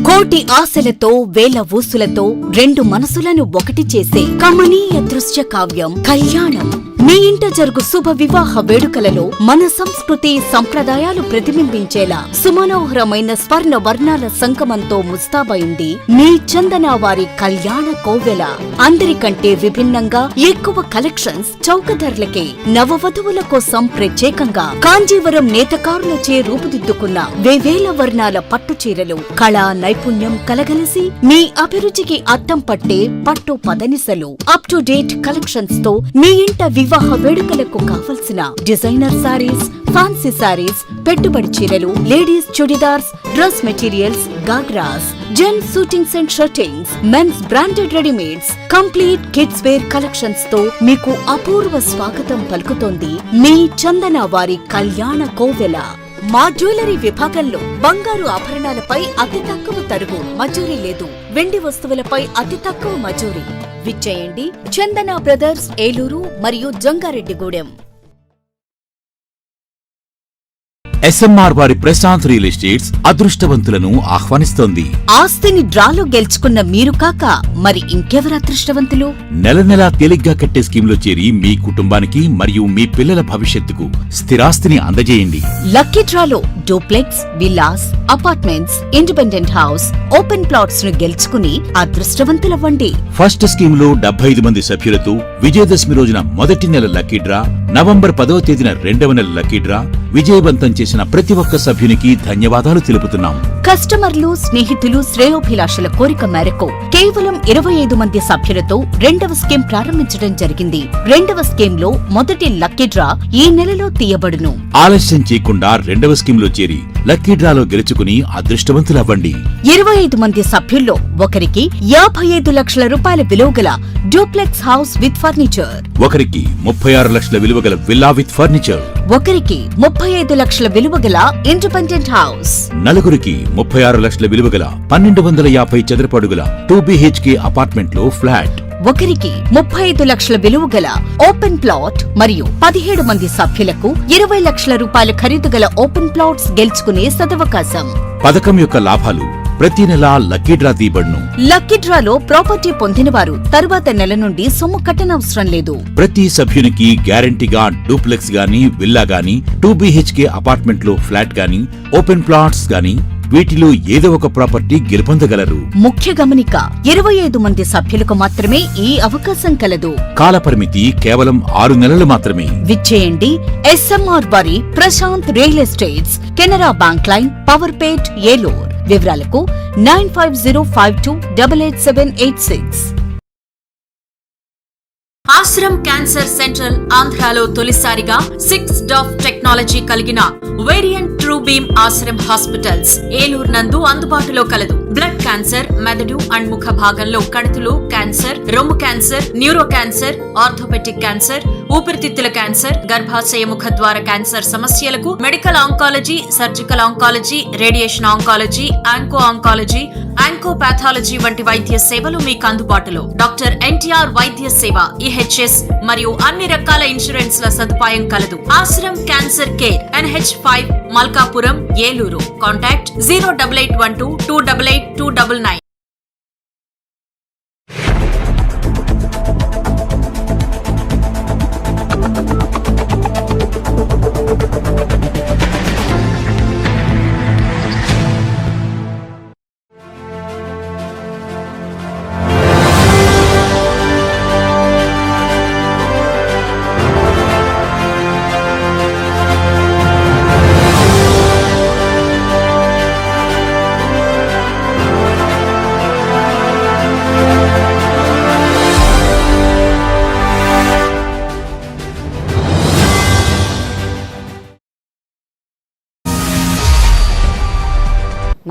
కోటి ఆశలతో వేల ఊసులతో రెండు మనసులను ఒకటి చేసే కమనీయ దృశ్య కావ్యం కళ్యాణం. మీ ఇంట జరుగు శుభ వివాహ వేడుకలలో మన సంస్కృతి సంప్రదాయాలు ప్రతిబింబించేలా సుమనోహరమైన స్వర్ణ వర్ణాల సంగమంతో ముస్తాబైంది మీ చందన వారి కళ్యాణ కోవెల. అందరికంటే విభిన్నంగా ఎక్కువ కలెక్షన్స్ చౌక ధరలకే నవవధువుల కోసం ప్రత్యేకంగా కాంజీవరం నేతకారులచే రూపుదిద్దుకున్న వేవేల వర్ణాల పట్టు చీరలు కళా నైపుణ్యం కలగలిసి మీ అభిరుచికి అద్దం పట్టే పట్టు పదనిసలు అప్ టు డేట్ కలెక్షన్స్ తో మీ ఇంట వివాహ వేడుకలకు కావలసిన డిజైనర్ సారీస్, ఫ్యాన్సీ సారీస్, పెట్టుబడి చీరలు, ladies chudidars, dress materials, ghagras, gents suitings and shirtings, men's branded readymades, complete kids wear collections తో మీకు అపూర్వ స్వాగతం పలుకుతోంది మీ చందన వారి కళ్యాణ కోవెల. మా జ్యువెలరీ విభాగంలో బంగారు ఆభరణాలపై అతి తక్కువ తరుగు మజూరీ లేదు. వెండి వస్తువులపై అతి తక్కువ మజూరీ. విచ్చేయండి చందన బ్రదర్స్, ఏలూరు మరియు జంగారెడ్డిగూడెం. ఎస్ఎంఆర్ వారి ప్రశాంత్ రియల్ ఎస్టేట్స్ అదృష్టవంతులను ఆహ్వానిస్తోంది. ఆస్తిని డ్రాలో గెలుచుకున్న మీరు కాక మరి ఇంకెవరు అదృష్టవంతులు? నెల నెలా తేలిగ్గా కట్టే స్కీమ్లో చేరి మీ కుటుంబానికి మరియు మీ పిల్లల భవిష్యత్తుకు స్థిరాస్తిని అందజేయండి. లక్కీ డ్రాలో duplex, villas, apartments, independent house, open plots ను గెలుచుకుని అదృష్టవంతులవ్వండి. ఫస్ట్ స్కీమ్ లో 75 మంది సభ్యులతో విజయదశమి రోజున మొదటి నెల లక్కీ డ్రా, నవంబర్ 10వ తేదీన రెండవ నెల లక్కీ డ్రా విజయవంతం చేసిన ప్రతి ఒక్క సభ్యునికి ధన్యవాదాలు తెలుపుతున్నాం. కస్టమర్లు, స్నేహితులు, శ్రేయోభిలాషుల కోరిక మేరకు కేవలం 25 మంది సభ్యులతో రెండవ స్కీమ్ ప్రారంభించడం జరిగింది. రెండవ స్కీమ్ లో మొదటి లక్కీ డ్రా ఈ నెలలో తీయబడును. ఆలస్యం చేయకుండా రెండవ స్కీమ్ లో చేరి లక్కీ డ్రాలో గెలుచుకుని అదృష్టవంతులవ్వండి. 25 మంది సభ్యుల్లో ఒకరికి 55 లక్షల రూపాయల విలువగల డూప్లెక్స్ హౌస్ విత్ ఫర్నిచర్, ఒకరికి 36 లక్షల విలువగల విల్లా విత్ ఫర్నిచర్, ఒకరికి 35 లక్షల విలువగల ఇండిపెండెంట్ హౌస్, నలుగురికి 36 లక్షల విలువగల 1250 చదరపు అడుగుల 2BHK అపార్ట్మెంట్ లో ఫ్లాట్, ఒకరికి 35 లక్షల విలువగల ఓపెన్ ప్లాట్ మరియు 17 మంది సభ్యులకు 20 లక్షల రూపాయల ఖరీదుగల ఓపెన్ ప్లాట్స్ గెలుచుకునే సదవకాశం. పథకం యొక్క లాభాలు ప్రతి నెల లక్కీ డ్రా తీయబడును. లక్కీ డ్రాలో ప్రాపర్టీ పొందినవారు తరువాత నెల నుండి సొమ్ము కట్టనవసరం లేదు. ప్రతి సభ్యునికి గ్యారంటీగా డూప్లెక్స్ గానీ, విల్లా గానీ, 2BHK అపార్ట్మెంట్ లో ఫ్లాట్ గానీ, ఓపెన్ ప్లాట్స్ గానీ వీటిలో ఏదో ఒక ప్రాపర్టీ గెలుపొందగలరు. ముఖ్య గమనిక, 25 మంది సభ్యులకు మాత్రమే ఈ అవకాశం కలదు. కాలపరిమితి కేవలం 6 నెలలు మాత్రమే. విచ్చేయండి ఎస్ఎంఆర్ వారి Prashant real estates, Canara bank line, Powerpet, Eluru. వివరాలకు 9505288786. ఆశ్రమ్ క్యాన్సర్ సెంట్రల్ ఆంధ్రాలో తొలిసారిగా 6 డాఫ్ టెక్నాలజీ కలిగిన variant true beam Ashram hospitals Eluru నందు అందుబాటులో కలదు. బ్లడ్ క్యాన్సర్, మెదడు అండ్ ముఖ భాగంలో కణుతులు క్యాన్సర్, రొమ్ము cancer, neuro cancer, orthopedic cancer, ఊపిరితిత్తుల క్యాన్సర్, గర్భాశయ ముఖ ద్వార క్యాన్సర్ సమస్యలకు medical oncology, surgical oncology, radiation oncology, onco oncology, oncopathology వంటి వైద్య సేవలు మీకు అందుబాటులో. డాక్టర్ ఎన్టీఆర్ వైద్య సేవ, EHS మరియు అన్ని రకాల ఇన్సూరెన్స్ ల సదుపాయం కలదు. Ashram cancer care, NH5, Malkapuram, Eluru. Contact 08812 288 299.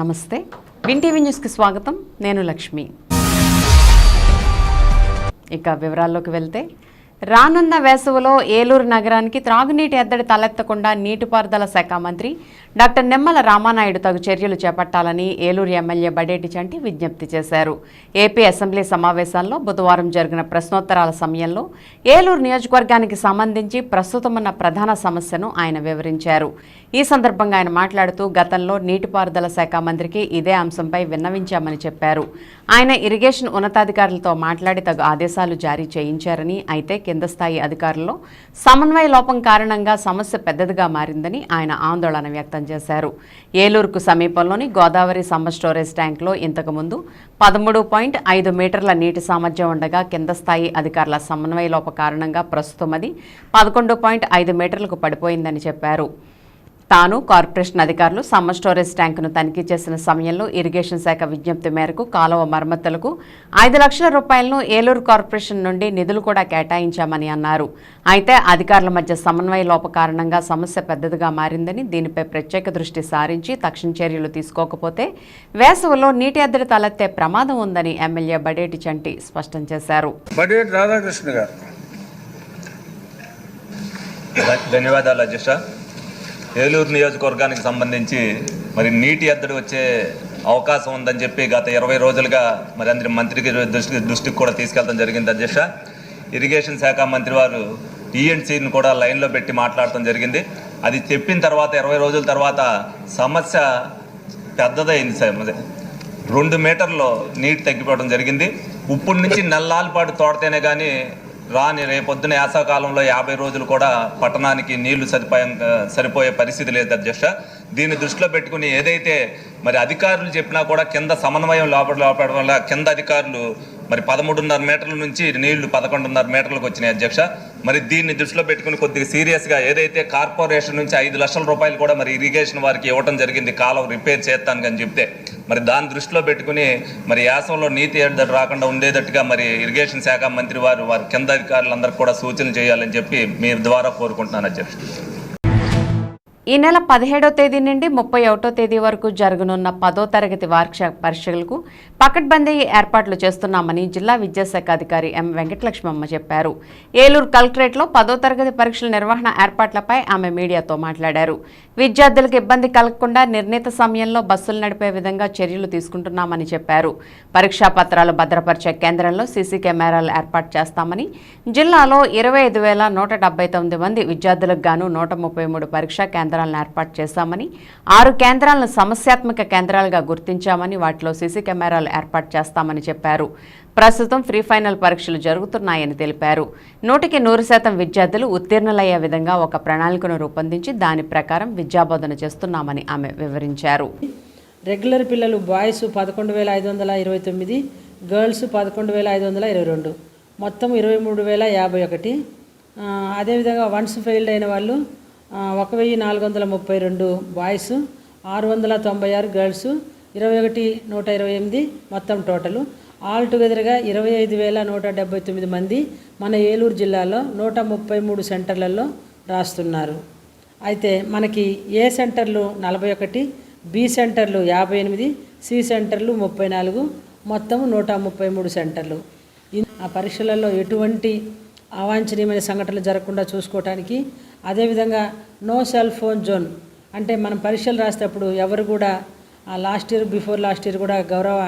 నమస్తే, విన్ టీవీ న్యూస్కి స్వాగతం. నేను లక్ష్మి. ఇక వివరాల్లోకి వెళ్తే, రానున్న వేసవిలో ఏలూరు నగరానికి త్రాగునీటి ఎద్దడి తలెత్తకుండా నీటిపారుదల శాఖ మంత్రి డాక్టర్ నిమ్మల రామానాయుడు తగు చర్యలు చేపట్టాలని ఏలూరు ఎమ్మెల్యే బడేటి చంటి విజ్ఞప్తి చేశారు. ఏపీ అసెంబ్లీ సమావేశాల్లో బుధవారం జరిగిన ప్రశ్నోత్తరాల సమయంలో ఏలూరు నియోజకవర్గానికి సంబంధించి ప్రస్తుతమున్న ప్రధాన సమస్యను ఆయన వివరించారు. ఈ సందర్భంగా ఆయన మాట్లాడుతూ గతంలో నీటిపారుదల శాఖ మంత్రికి ఇదే అంశంపై విన్నవించామని చెప్పారు. ఆయన ఇరిగేషన్ ఉన్నతాధికారులతో మాట్లాడి తగు ఆదేశాలు జారీ చేయించారని, అయితే కింద స్థాయి అధికారుల్లో సమన్వయ లోపం కారణంగా సమస్య పెద్దదిగా మారిందని ఆయన ఆందోళన వ్యక్తం చేశారు. ఏలూరుకు సమీపంలోని గోదావరి సమ్మర్ స్టోరేజ్ ట్యాంక్లో ఇంతకుముందు 13.5 మీటర్ల నీటి సామర్థ్యం ఉండగా కింద స్థాయి అధికారుల సమన్వయ లోప కారణంగా ప్రస్తుతం అది 11.5 మీటర్లకు పడిపోయిందని చెప్పారు. తాను కార్పొరేషన్ అధికారులు సమ్మర్ స్టోరేజ్ ట్యాంకును తనిఖీ చేసిన సమయంలో ఇరిగేషన్ శాఖ విజ్ఞప్తి మేరకు కాలువ మరమ్మతులకు 5 లక్షల రూపాయలను ఏలూరు కార్పొరేషన్ నుండి నిధులు కూడా కేటాయించామని అన్నారు. అయితే అధికారుల మధ్య సమన్వయ లోప కారణంగా సమస్య పెద్దదిగా మారిందని, దీనిపై ప్రత్యేక దృష్టి సారించి తక్షణ చర్యలు తీసుకోకపోతే వేసవిలో నీటి ఎద్దడి తలెత్తే ప్రమాదం ఉందని ఎమ్మెల్యే బడేటి చంటి స్పష్టం చేశారు. ధన్యవాదాలు అధ్యక్ష. ఏలూరు నియోజకవర్గానికి సంబంధించి మరి నీటి ఎద్దడి వచ్చే అవకాశం ఉందని చెప్పి గత 20 రోజులుగా మరి అందరి మంత్రికి దృష్టికి కూడా తీసుకెళ్ళడం జరిగింది అధ్యక్ష. ఇరిగేషన్ శాఖ మంత్రి వారు టీఎన్సీని కూడా లైన్లో పెట్టి మాట్లాడటం జరిగింది. అది చెప్పిన తర్వాత 20 రోజుల తర్వాత సమస్య పెద్దదైంది సార్. 2 మీటర్లు నీటి తగ్గిపోవడం జరిగింది. ఇప్పుడు నుంచి నెలల పాటు తోడితేనే కానీ రాని రేపొద్దున యాసకాలంలో 50 రోజులు కూడా పట్టణానికి నీళ్లు సరిపోయే పరిస్థితి లేదు అధ్యక్ష. దీన్ని దృష్టిలో పెట్టుకుని ఏదైతే మరి అధికారులు చెప్పినా కూడా కింద సమన్వయం లోపడం వల్ల కింద అధికారులు మరి 13.5 మీటర్ల నుంచి నీళ్లు 11.5 మీటర్లకు వచ్చినాయి అధ్యక్ష. మరి దీన్ని దృష్టిలో పెట్టుకుని కొద్దిగా సీరియస్గా ఏదైతే కార్పొరేషన్ నుంచి 5 లక్షల రూపాయలు కూడా మరి ఇరిగేషన్ వారికి ఇవ్వడం జరిగింది కాలువ రిపేర్ చేస్తాను అని చెప్తే, మరి దాన్ని దృష్టిలో పెట్టుకుని మరి యాసంలో నీటి ఎద్దడి రాకుండా ఉండేటట్టుగా మరి ఇరిగేషన్ శాఖ మంత్రి వారి కింద అధికారులందరికీ కూడా సూచనలు చేయాలని చెప్పి మీ ద్వారా కోరుకుంటున్నాను అధ్యక్ష. ఈ నెల 17వ తేదీ నుండి 31వ తేదీ వరకు జరగనున్న 10వ తరగతి వార్షిక పరీక్షలకు పకడ్బందీ ఏర్పాట్లు చేస్తున్నామని జిల్లా విద్యాశాఖ అధికారి ఎం వెంకటలక్ష్మమ్మ చెప్పారు. ఏలూరు కలెక్టరేట్లో 10వ తరగతి పరీక్షల నిర్వహణ ఏర్పాట్లపై ఆమె మీడియాతో మాట్లాడారు. విద్యార్థులకు ఇబ్బంది కలగకుండా నిర్ణీత సమయంలో బస్సులు నడిపే విధంగా చర్యలు తీసుకుంటున్నామని చెప్పారు. పరీక్షా పత్రాలు భద్రపరిచే కేంద్రంలో సీసీ కెమెరాలు ఏర్పాటు చేస్తామని, జిల్లాలో 25,179 మంది విద్యార్థులకు గాను 133 పరీక్షా కేంద్రాలను ఏర్పాటు చేశామని, 6 కేంద్రాలను సమస్యాత్మక కేంద్రాలుగా గుర్తించామని, వాటిలో సీసీ కెమెరాలు ఏర్పాటు చేస్తామని చెప్పారు. ప్రస్తుతం ప్రీ ఫైనల్ పరీక్షలు జరుగుతున్నాయని తెలిపారు. 100% విద్యార్థులు ఉత్తీర్ణులయ్యే విధంగా ఒక ప్రణాళికను రూపొందించి దాని ప్రకారం విద్యాబోధన చేస్తున్నామని ఆమె వివరించారు. రెగ్యులర్ పిల్లలు బాయ్స్ 11,529, గర్ల్స్ 11,522, మొత్తం 23,051. అదేవిధంగా వన్స్ ఫెయిల్డ్ అయిన వాళ్ళు 1,432 బాయ్స్, 696 గర్ల్స్, 21,128 మొత్తం టోటలు. ఆల్ టుగెదర్గా 25,179 మంది మన ఏలూరు జిల్లాలో 133 సెంటర్లలో రాస్తున్నారు. అయితే మనకి ఏ సెంటర్లు 41, బి సెంటర్లు 58, సి సెంటర్లు 34, మొత్తం 133 సెంటర్లు. ఆ పరీక్షలలో ఎటువంటి అవాంఛనీయమైన సంఘటనలు జరగకుండా చూసుకోవటానికి, అదేవిధంగా నో సెల్ ఫోన్ జోన్, అంటే మనం పరీక్షలు రాసేటప్పుడు ఎవరు కూడా బిఫోర్ లాస్ట్ ఇయర్ కూడా గౌరవ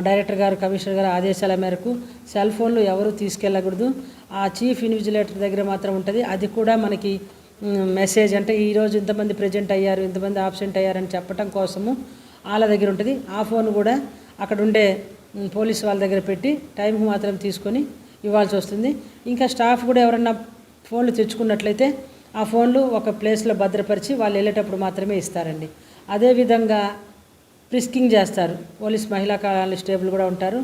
డైరెక్టర్ గారు, కమిషనర్ గారు ఆదేశాల మేరకు సెల్ ఫోన్లు ఎవరు తీసుకెళ్ళకూడదు. ఆ చీఫ్ ఇన్విజిలేటర్ దగ్గర మాత్రం ఉంటుంది. అది కూడా మనకి మెసేజ్, అంటే ఈరోజు ఇంతమంది ప్రజెంట్ అయ్యారు, ఇంతమంది ఆబ్సెంట్ అయ్యారని చెప్పడం కోసము వాళ్ళ దగ్గర ఉంటుంది. ఆ ఫోన్ కూడా అక్కడ ఉండే పోలీసు వాళ్ళ దగ్గర పెట్టి టైంకి మాత్రం తీసుకొని ఇవ్వాల్సి వస్తుంది. ఇంకా స్టాఫ్ కూడా ఎవరన్నా ఫోన్లు తెచ్చుకున్నట్లయితే ఆ ఫోన్లు ఒక ప్లేస్లో భద్రపరిచి వాళ్ళు వెళ్ళేటప్పుడు మాత్రమే ఇస్తారండి. అదేవిధంగా ప్రిస్కింగ్ చేస్తారు. పోలీస్ మహిళా కానిస్టేబుల్ కూడా ఉంటారు.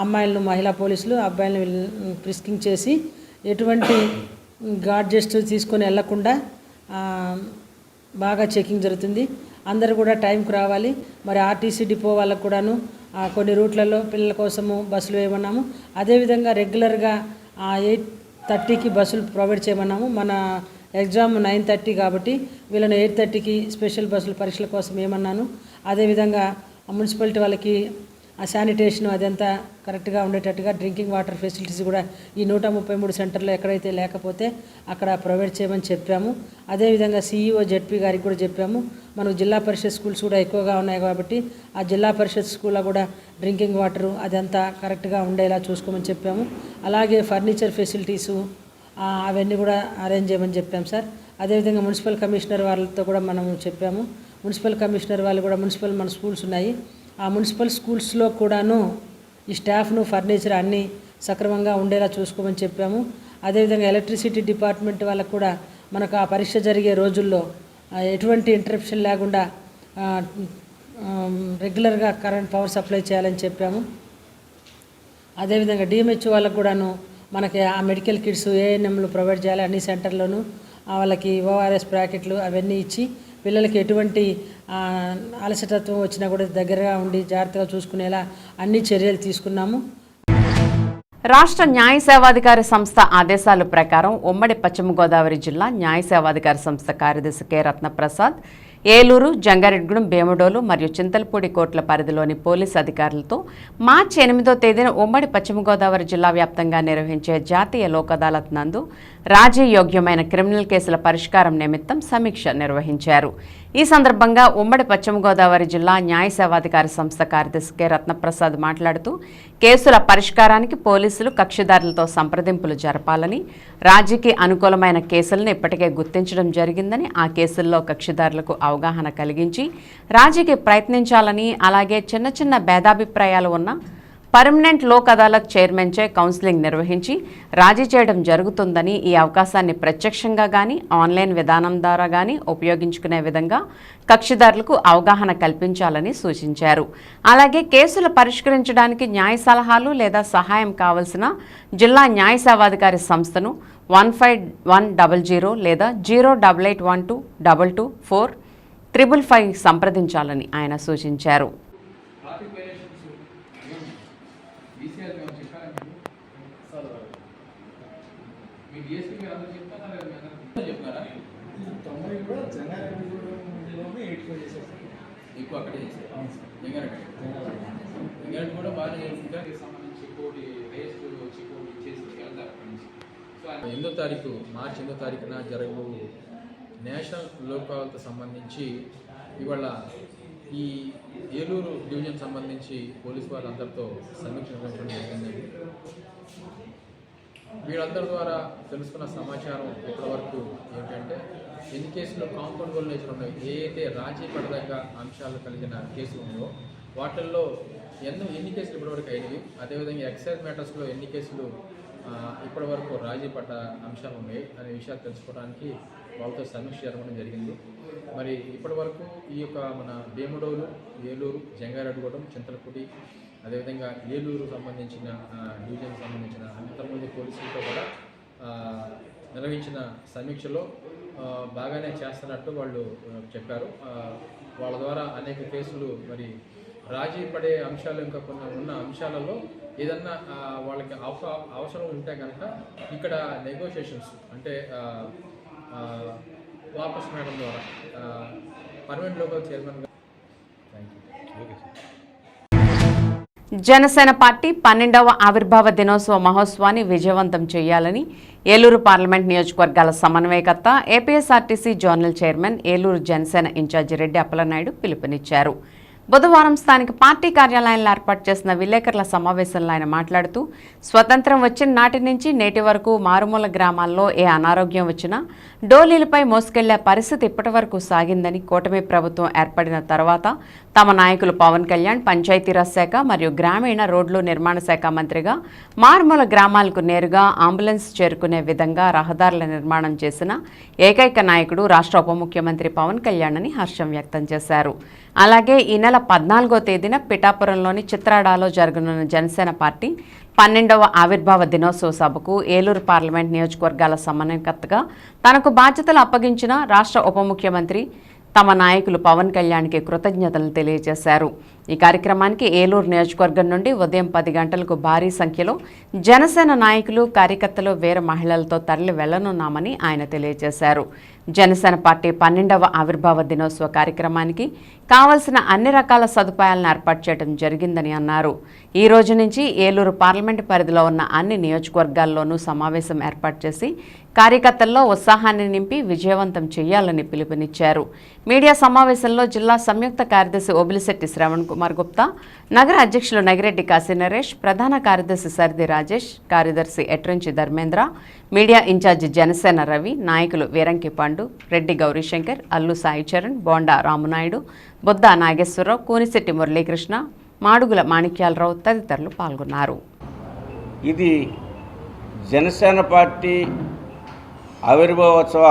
అమ్మాయిలను మహిళా పోలీసులు, అబ్బాయిలను ప్రిస్కింగ్ చేసి ఎటువంటి గాడ్జెట్స్ తీసుకొని వెళ్లకుండా బాగా చెకింగ్ జరుగుతుంది. అందరూ కూడా టైంకి రావాలి. మరి ఆర్టీసీ డిపో వాళ్ళకు కూడాను కొన్ని రూట్లలో పిల్లల కోసము బస్సులు వేయమన్నాము. అదేవిధంగా రెగ్యులర్గా 8:30కి బస్సులు ప్రొవైడ్ చేయమన్నాము. మన ఎగ్జామ్ 9:30 కాబట్టి వీళ్ళని 8:30కి స్పెషల్ బస్సులు పరీక్షల కోసం ఏమన్నాను. అదేవిధంగా మున్సిపాలిటీ వాళ్ళకి ఆ శానిటేషన్ అదంతా కరెక్ట్గా ఉండేటట్టుగా డ్రింకింగ్ వాటర్ ఫెసిలిటీస్ కూడా ఈ 133 సెంటర్లో ఎక్కడైతే లేకపోతే అక్కడ ప్రొవైడ్ చేయమని చెప్పాము. అదేవిధంగా CEO జెడ్పీ గారికి కూడా చెప్పాము. మనకు జిల్లా పరిషత్ స్కూల్స్ కూడా ఎక్కువగా ఉన్నాయి కాబట్టి ఆ జిల్లా పరిషత్ స్కూల్లో కూడా డ్రింకింగ్ వాటరు అదంతా కరెక్ట్గా ఉండేలా చూసుకోమని చెప్పాము. అలాగే ఫర్నిచర్ ఫెసిలిటీసు అవన్నీ కూడా అరేంజ్ చేయమని చెప్పాం సార్. అదేవిధంగా మున్సిపల్ కమిషనర్ వాళ్ళతో కూడా మనము చెప్పాము. మున్సిపల్ కమిషనర్ వాళ్ళు కూడా మన స్కూల్స్ ఉన్నాయి, ఆ మున్సిపల్ స్కూల్స్లో కూడాను ఈ స్టాఫ్ను ఫర్నిచర్ అన్నీ సక్రమంగా ఉండేలా చూసుకోమని చెప్పాము. అదేవిధంగా ఎలక్ట్రిసిటీ డిపార్ట్మెంట్ వాళ్ళకు కూడా మనకు ఆ పరీక్ష జరిగే రోజుల్లో ఎటువంటి ఇంటరప్షన్ లేకుండా రెగ్యులర్గా కరెంట్ పవర్ సప్లై చేయాలని చెప్పాము. అదేవిధంగా డిఎంహెచ్ వాళ్ళకు కూడాను మనకి ఆ మెడికల్ కిట్స్ ఏఎన్ఎంలు ప్రొవైడ్ చేయాలి. అన్ని సెంటర్లోనూ వాళ్ళకి ఓఆర్ఎస్ ప్యాకెట్లు అవన్నీ ఇచ్చి పిల్లలకి ఎటువంటి అలసటత్వం వచ్చినా కూడా దగ్గరగా ఉండి జాగ్రత్తగా చూసుకునేలా అన్ని చర్యలు తీసుకున్నాము. రాష్ట్ర న్యాయ సేవాధికారి సంస్థ ఆదేశాల ప్రకారం ఉమ్మడి పశ్చిమ గోదావరి జిల్లా న్యాయ సేవాధికారి సంస్థ కార్యదర్శి కె రత్నప్రసాద్ ఏలూరు, జంగారెడ్డిగూడెం, భీమడోలు మరియు చింతలపూడి కోర్టుల పరిధిలోని పోలీసు అధికారులతో మార్చి 8వ తేదీన ఉమ్మడి పశ్చిమ గోదావరి జిల్లా వ్యాప్తంగా నిర్వహించే జాతీయ లోక్ అదాలత్ నందు రాజీయోగ్యమైన క్రిమినల్ కేసుల పరిష్కారం నిమిత్తం సమీక్ష నిర్వహించారు. ఈ సందర్భంగా ఉమ్మడి పశ్చిమ గోదావరి జిల్లా న్యాయ సేవాధికారి సంస్థ కార్యదర్శి కె రత్నప్రసాద్ మాట్లాడుతూ కేసుల పరిష్కారానికి పోలీసులు కక్షిదారులతో సంప్రదింపులు జరపాలని, రాజీకి అనుకూలమైన కేసులను ఇప్పటికే గుర్తించడం జరిగిందని, ఆ కేసుల్లో కక్షిదారులకు అవగాహన కలిగించి రాజీకి ప్రయత్నించాలని, అలాగే చిన్న చిన్న భేదాభిప్రాయాలు ఉన్న పర్మనెంట్ లోక్ అదాలత్ చైర్మన్చే కౌన్సిలింగ్ నిర్వహించి రాజీ చేయడం జరుగుతుందని, ఈ అవకాశాన్ని ప్రత్యక్షంగా కానీ ఆన్లైన్ విధానం ద్వారా కానీ ఉపయోగించుకునే విధంగా కక్షిదారులకు అవగాహన కల్పించాలని సూచించారు. అలాగే కేసులు పరిష్కరించడానికి న్యాయ సలహాలు లేదా సహాయం కావలసిన జిల్లా న్యాయ సేవాధికారి సంస్థను 15100 లేదా 088122245 సంప్రదించాలని ఆయన సూచించారు. ఎక్కువ అక్కడే చేశారు. జంగారెడ్డి కూడా బాగా చేసింది. సంబంధించి కోటి రేస్ట్ వచ్చి కోటి చేసి వెళ్తారు అక్కడి నుంచి. సో 8వ తారీఖు మార్చి 8వ తారీఖున జరగబో నేషనల్ లోక్ అదాలత్ సంబంధించి ఇవాళ ఈ ఏలూరు డివిజన్ సంబంధించి పోలీసు వాళ్ళందరితో సమీక్ష నిర్వహించడం జరిగింది. వీళ్ళందరి ద్వారా తెలుసుకున్న సమాచారం ఇప్పటివరకు ఏంటంటే ఎన్ని కేసులు కాంపౌండ్ గోల్ నేచర్ ఉన్నాయి, ఏ అయితే రాజీ పడదగ్గ అంశాలు కలిగిన కేసులు ఉన్నాయో వాటిల్లో ఎన్ని కేసులు ఇప్పటివరకు అయినవి, అదేవిధంగా ఎక్సైజ్ మ్యాటర్స్లో ఎన్ని కేసులు ఇప్పటివరకు రాజీ పడ్డ అంశాలు ఉన్నాయి అనే విషయాలు తెలుసుకోవడానికి వాళ్ళతో సమీక్ష జరగడం జరిగింది. మరి ఇప్పటివరకు ఈ యొక్క మన భీమడోలు, ఏలూరు, జంగారెడ్డిగూడెం, చింతలపూడి, అదేవిధంగా ఏలూరు సంబంధించిన డివిజన్ సంబంధించిన అంతమంది పోలీసులతో కూడా నిర్వహించిన సమీక్షలో బాగానే చేస్తున్నట్టు వాళ్ళు చెప్పారు. వాళ్ళ ద్వారా అనేక కేసులు మరి రాజీ పడే అంశాలు ఇంకా కొన్ని ఉన్న అంశాలలో ఏదన్నా వాళ్ళకి అవసరం ఉంటే కనుక ఇక్కడ నెగోషియేషన్స్ అంటే వాపస్ మేడం ద్వారా permanent local chairman. Thank you. Janasena party 12వ ఆవిర్భావ దినోత్సవ మహోత్సవాన్ని విజయవంతం చేయాలని ఏలూరు పార్లమెంట్ నియోజకవర్గాల సమన్వయకర్త, APSRTC zonal chairman, Eluru Janasena incharge Reddy Appalanaidu పిలుపునిచ్చారు. బుధవారం స్థానిక పార్టీ కార్యాలయంలో ఏర్పాటు చేసిన విలేకరుల సమావేశంలో ఆయన మాట్లాడుతూ స్వతంత్రం వచ్చిన నాటి నుంచి నేటి వరకు మారుమూల గ్రామాల్లో ఏ అనారోగ్యం వచ్చినా డోలీలపై మోసుకెళ్లే పరిస్థితి ఇప్పటి వరకు సాగిందని, కూటమి ప్రభుత్వం ఏర్పడిన తర్వాత తమ నాయకులు పవన్ కళ్యాణ్ పంచాయతీరాజ్ శాఖ మరియు గ్రామీణ రోడ్లు నిర్మాణ శాఖ మంత్రిగా మారుమూల గ్రామాలకు నేరుగా అంబులెన్స్ చేరుకునే విధంగా రహదారుల నిర్మాణం చేసిన ఏకైక నాయకుడు రాష్ట్ర ఉప ముఖ్యమంత్రి పవన్ కళ్యాణ్ అని హర్షం వ్యక్తం చేశారు. అలాగే ఈ నెల 14వ తేదీన పిఠాపురంలోని చిత్రాడాలో జరగనున్న జనసేన పార్టీ 12వ ఆవిర్భావ దినోత్సవ సభకు ఏలూరు పార్లమెంట్ నియోజకవర్గాల సమన్వయకర్తగా తనకు బాధ్యతలు అప్పగించిన రాష్ట్ర ఉప ముఖ్యమంత్రి తమ నాయకులు పవన్ కళ్యాణ్కి కృతజ్ఞతలు తెలియజేశారు. ఈ కార్యక్రమానికి ఏలూరు నియోజకవర్గం నుండి ఉదయం 10 గంటలకు భారీ సంఖ్యలో జనసేన నాయకులు, కార్యకర్తలు, వీర మహిళలతో తరలి వెళ్లనున్నామని ఆయన తెలియజేశారు. జనసేన పార్టీ 12వ ఆవిర్భావ దినోత్సవ కార్యక్రమానికి కావలసిన అన్ని రకాల సదుపాయాలను ఏర్పాటు చేయడం జరిగిందని అన్నారు. ఈ రోజు నుంచి ఏలూరు పార్లమెంటు పరిధిలో ఉన్న అన్ని నియోజకవర్గాల్లోనూ సమావేశం ఏర్పాటు చేసి కార్యకర్తల్లో ఉత్సాహాన్ని నింపి విజయవంతం చేయాలని పిలుపునిచ్చారు. మీడియా సమావేశంలో జిల్లా సంయుక్త కార్యదర్శి ఓబిలిశెట్టి శ్రవణ్ కుమార్ గుప్తా, నగర అధ్యక్షులు నగిరెడ్డి కాశీ నరేష్, ప్రధాన కార్యదర్శి సరిది రాజేష్, కార్యదర్శి ఎట్రంచి ధర్మేంద్ర, మీడియా ఇన్ఛార్జి జనసేన రవి, నాయకులు వీరంకి పండు, రెడ్డి గౌరీశంకర్, అల్లు సాయి చరణ్, బోండా రామునాయుడు, బొద్ద నాగేశ్వరరావు, కూనిశెట్టి మురళీకృష్ణ, మాడుగుల మాణిక్యాలరావు తదితరులు పాల్గొన్నారు. ఇది జనసేన పార్టీ ఆవిర్భావోత్సవ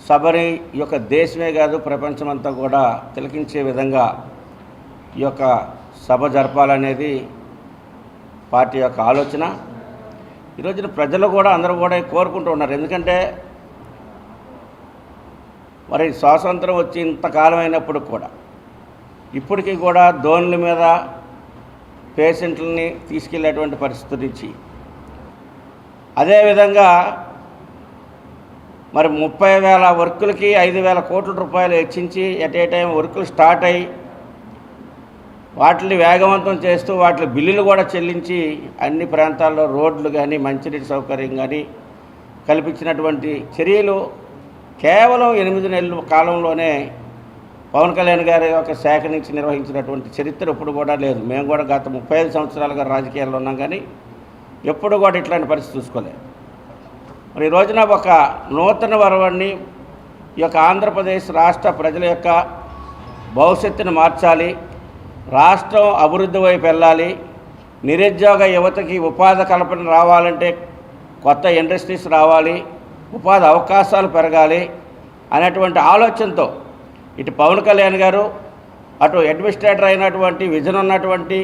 సభని ఈ యొక్క దేశమే కాదు ప్రపంచమంతా కూడా తిలకించే విధంగా ఈ యొక్క సభ జరపాలనేది పార్టీ యొక్క ఆలోచన. ఈరోజున ప్రజలు కూడా అందరూ కూడా కోరుకుంటూ ఉన్నారు. ఎందుకంటే మరి స్వాతంత్రం వచ్చి ఇంతకాలం అయినప్పుడు కూడా ఇప్పటికీ కూడా ధోనుల మీద పేషెంట్లని తీసుకెళ్లేటువంటి పరిస్థితి నుంచి, అదేవిధంగా మరి 30,000 వర్కులకి 5,000 కోట్ల రూపాయలు హెచ్చించి ఎట్ ఏ టైం వర్కులు స్టార్ట్ అయ్యి వాటిని వేగవంతం చేస్తూ వాటి బిల్లులు కూడా చెల్లించి అన్ని ప్రాంతాల్లో రోడ్లు కానీ మంచినీటి సౌకర్యం కానీ కల్పించినటువంటి చర్యలు కేవలం 8 నెలల కాలంలోనే పవన్ కళ్యాణ్ గారి యొక్క శాఖ నుంచి నిర్వహించినటువంటి చరిత్ర ఎప్పుడు కూడా లేదు. మేము కూడా గత 35 సంవత్సరాలుగా రాజకీయాల్లో ఉన్నాం, కానీ ఎప్పుడు కూడా ఇట్లాంటి పరిస్థితి చూసుకోలేదు. మరి ఈ రోజున ఒక నూతన వరవడిని ఈ యొక్క ఆంధ్రప్రదేశ్ రాష్ట్ర ప్రజల యొక్క భవిష్యత్తును మార్చాలి, రాష్ట్రం అభివృద్ధి వైపు వెళ్ళాలి, నిరుద్యోగ యువతకి ఉపాధి కల్పన రావాలంటే కొత్త ఇండస్ట్రీస్ రావాలి, ఉపాధి అవకాశాలు పెరగాలి అనేటువంటి ఆలోచనతో ఇటు పవన్ కళ్యాణ్ గారు, అటు అడ్మినిస్ట్రేటర్ అయినటువంటి విజన్ ఉన్నటువంటి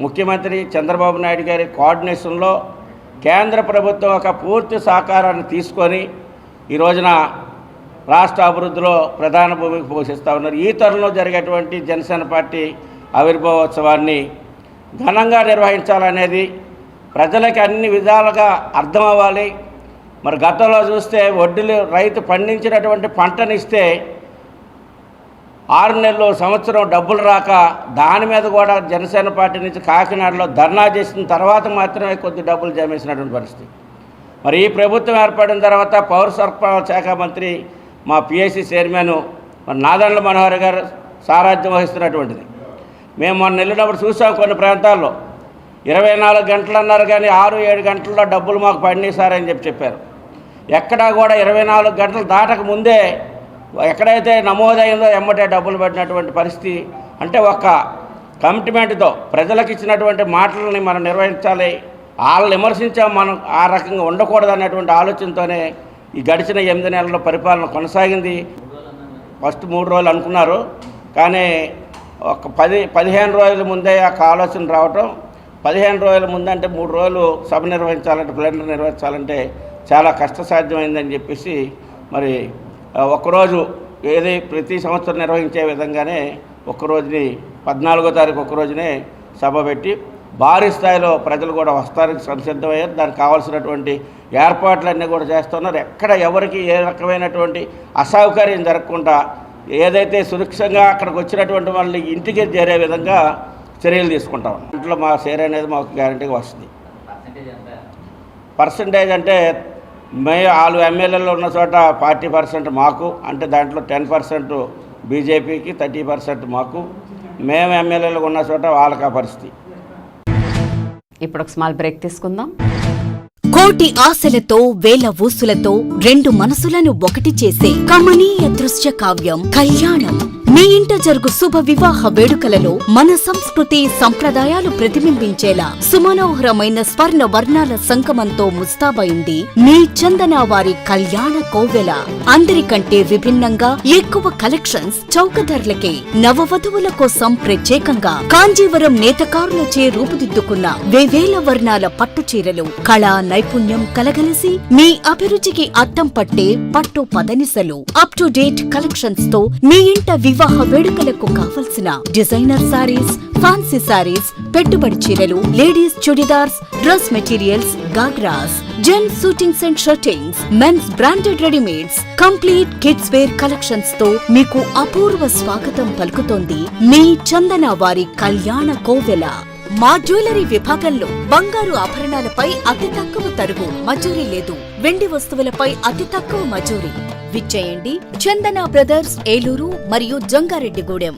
ముఖ్యమంత్రి చంద్రబాబు నాయుడు గారి కోఆర్డినేషన్లో కేంద్ర ప్రభుత్వం ఒక పూర్తి సహకారాన్ని తీసుకొని ఈ రోజున రాష్ట్ర అభివృద్ధిలో ప్రధాన భూమిక పోషిస్తూ ఉన్నారు. ఈ తరుణంలో జరిగేటువంటి జనసేన పార్టీ ఆవిర్భావోత్సవాన్ని ఘనంగా నిర్వహించాలనేది ప్రజలకి అన్ని విధాలుగా అర్థం అవ్వాలి. మరి గతంలో చూస్తే వడ్డీలు రైతు పండించినటువంటి పంటనిస్తే 6 నెలలు సంవత్సరం డబ్బులు రాక దాని మీద కూడా జనసేన పార్టీ నుంచి కాకినాడలో ధర్నా చేసిన తర్వాత మాత్రమే కొద్ది డబ్బులు జమేసినటువంటి పరిస్థితి. మరి ఈ ప్రభుత్వం ఏర్పడిన తర్వాత పౌర సరఫరాల శాఖ మంత్రి మా పిఎస్సి చైర్మన్ మరి నాదెండ్ల మనోహర్ గారు సారథ్యం వహిస్తున్నటువంటిది. మేము మొన్న వెళ్ళినప్పుడు చూసాం కొన్ని ప్రాంతాల్లో 24 గంటలు అన్నారు, కానీ 6-7 గంటల్లో డబ్బులు మాకు పడినాయి సార్ అని చెప్పారు. ఎక్కడా కూడా 24 గంటలు దాటక ముందే ఎక్కడైతే నమోదైందో ఎమ్మటే డబ్బులు పడినటువంటి పరిస్థితి. అంటే ఒక కమిట్మెంట్తో ప్రజలకు ఇచ్చినటువంటి మాటలని మనం నిర్వహించాలి, వాళ్ళని విమర్శించాం మనం ఆ రకంగా ఉండకూడదు అనేటువంటి ఆలోచనతోనే ఈ గడిచిన 8 నెలల పరిపాలన కొనసాగింది. ఫస్ట్ 3 రోజులు అనుకున్నారు, కానీ ఒక 10-15 రోజుల ముందే ఆ ఆలోచన రావటం, 15 రోజుల ముందంటే 3 రోజులు సభ నిర్వహించాలంటే ప్లేనరీ నిర్వహించాలంటే చాలా కష్టసాధ్యమైందని చెప్పేసి మరి ఒక్కరోజు ఏది ప్రతి సంవత్సరం నిర్వహించే విధంగానే ఒక్కరోజుని 14వ తారీఖు ఒక్కరోజునే సభ పెట్టి భారీ స్థాయిలో ప్రజలు కూడా వస్తానికి సంసిద్ధమయ్యారు. దానికి కావాల్సినటువంటి ఏర్పాట్లన్నీ కూడా చేస్తున్నారు. ఎక్కడ ఎవరికి ఏ రకమైనటువంటి అసౌకర్యం జరగకుండా ఏదైతే సురక్షంగా అక్కడికి వచ్చినటువంటి వాళ్ళని ఇంటికి చేరే విధంగా చర్యలు తీసుకుంటాం. ఇంట్లో మా షేర్ అనేది మాకు గ్యారంటీగా వస్తుంది. పర్సంటేజ్ అంటే వాళ్ళు ఎమ్మెల్యేలు ఉన్న చోట 40% మాకు, అంటే దాంట్లో 10% బీజేపీకి, 30% మాకు. మేము ఎమ్మెల్యేలు ఉన్న చోట వాళ్ళకి ఆ పరిస్థితి. ఇప్పుడు ఒక స్మాల్ బ్రేక్ తీసుకుందాం. కోటి ఆశలతో వేల ఊసులతో 2 మనసులను ఒకటి చేసే కమనీయ దృశ్య కావ్యం కళ్యాణం. మీ ఇంట జరుగు శుభ వివాహ వేడుకలలో మన సంస్కృతి సంప్రదాయాలు ప్రతిబింబించేలా సుమనోహరమైన స్వర్ణ వర్ణాల సంగమంతో ముస్తాబైంది మీ చందన వారి కళ్యాణ కోవెల. అందరికంటే విభిన్నంగా ఎక్కువ కలెక్షన్స్ చౌక ధరలకే నవవధువుల కోసం ప్రత్యేకంగా కాంజీవరం నేతకారులచే రూపుదిద్దుకున్న వేవేల వర్ణాల పట్టు చీరలు కళా నైపుణ్యం కలగలిసి మీ అభిరుచికి అద్దం పట్టే పట్టు పదనిసలు అప్ టు డేట్ కలెక్షన్స్ తో మీ ఇంట వివాహ వేడుకలకు కావలసిన డిజైనర్ సారీస్, ఫ్యాన్సీ సారీస్, పెట్టుబడి చీరలు, ladies chudidars, dress materials, ghagras, gents suitings and shirtings, men's branded readymades, complete kids wear collections తో మీకు అపూర్వ స్వాగతం పలుకుతోంది మీ చందన వారి కళ్యాణ కోవెల. మా జ్యువెలరీ విభాగంలో బంగారు ఆభరణాలపై అతి తక్కువ తరుగు, మజూరీ లేదు. వెండి వస్తువులపై అతి తక్కువ మజూరీ. విచ్చేయండి చందన బ్రదర్స్ ఏలూరు మరియు జంగారెడ్డిగూడెం.